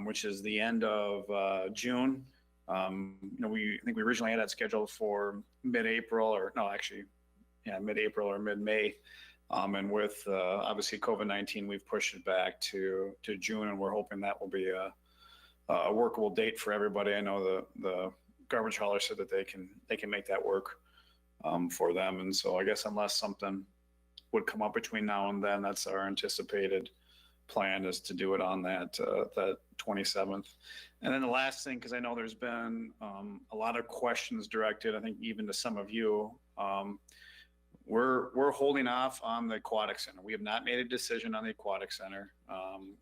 which is the end of June. I think we originally had that scheduled for mid-April or no, actually, yeah, mid-April or mid-May. And with obviously COVID-19, we've pushed it back to June, and we're hoping that will be a workable date for everybody. I know the garbage hauler said that they can make that work for them. And so I guess unless something would come up between now and then, that's our anticipated plan, is to do it on that 27th. And then the last thing, because I know there's been a lot of questions directed, I think even to some of you, we're holding off on the aquatic center. We have not made a decision on the aquatic center.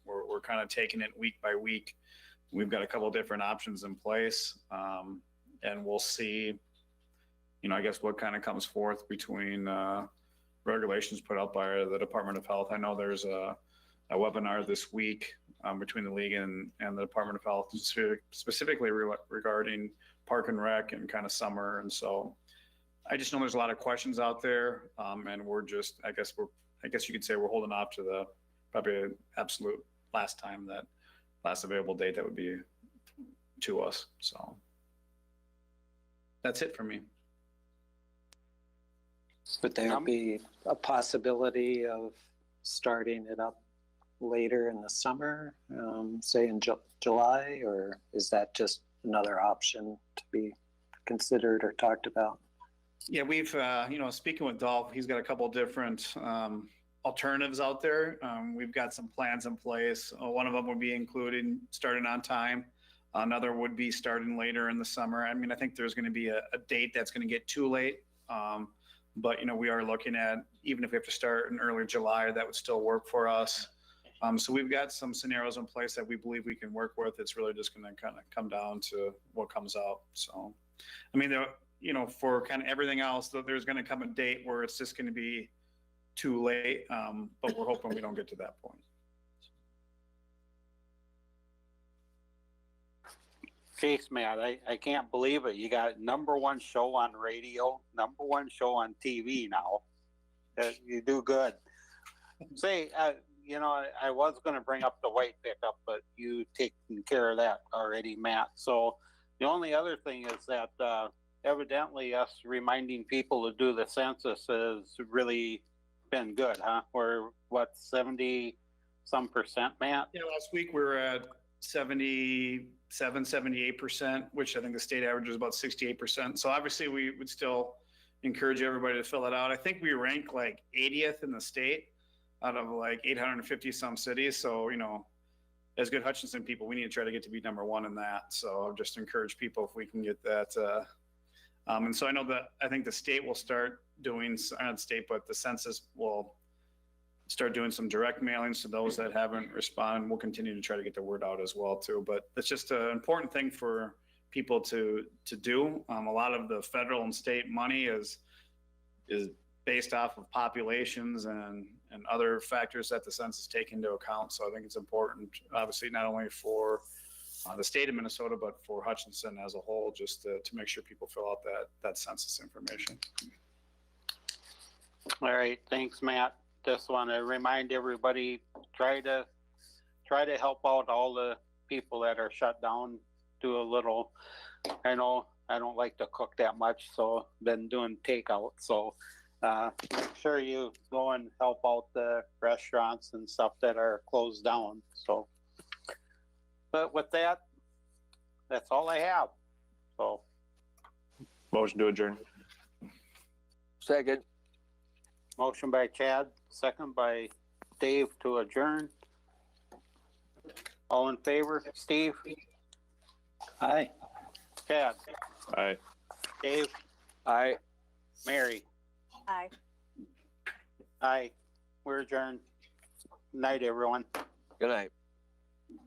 We're kind of taking it week by week. We've got a couple of different options in place, and we'll see, I guess what kind of comes forth between regulations put out by the Department of Health. I know there's a webinar this week between the league and the Department of Health, specifically regarding park and rec and kind of summer. And so I just know there's a lot of questions out there, and we're just, I guess you could say we're holding off to the probably absolute last available date that would be to us. So that's it for me. Would there be a possibility of starting it up later in the summer, say in July, or is that just another option to be considered or talked about? Yeah, we've, speaking with Dolph, he's got a couple different alternatives out there. We've got some plans in place. One of them would be including starting on time. Another would be starting later in the summer. I mean, I think there's going to be a date that's going to get too late. But, we are looking at, even if we have to start in early July, that would still work for us. So we've got some scenarios in place that we believe we can work with. It's really just going to kind of come down to what comes out. So, I mean, for kind of everything else, there's going to come a date where it's just going to be too late. But we're hoping we don't get to that point. Chase, Matt, I can't believe it. You got #1 show on radio, #1 show on TV now. You do good. Say, I was going to bring up the white pickup, but you taken care of that already, Matt. So the only other thing is that evidently us reminding people to do the census has really been good, huh? We're, 70-some percent, Matt? Yeah, last week we were at 78%, which I think the state average is about 68%. So obviously we would still encourage everybody to fill it out. I think we rank like 80th in the state out of like 850 some cities. So, as good Hutchinson people, we need to try to get to be #1 in that. So I'll just encourage people if we can get that. And so I know that I think the state will start doing, not state, but the census will start doing some direct mailings to those that haven't responded. We'll continue to try to get the word out as well too. But it's just an important thing for people to do. A lot of the federal and state money is based off of populations and other factors that the census take into account. So I think it's important, obviously, not only for the state of Minnesota, but for Hutchinson as a whole, just to make sure people fill out that census information. All right, thanks, Matt. Just want to remind everybody, try to help out all the people that are shut down. Do a little, I know I don't like to cook that much, so been doing takeout. So make sure you go and help out the restaurants and stuff that are closed down. So, but with that, that's all I have. So, Motion to adjourn. Second. motion by Chad, second by Dave to adjourn. All in favor? Steve? Aye. Chad? Aye. Dave? Aye. Mary? Aye. Aye. We're adjourned. Night, everyone. Good night.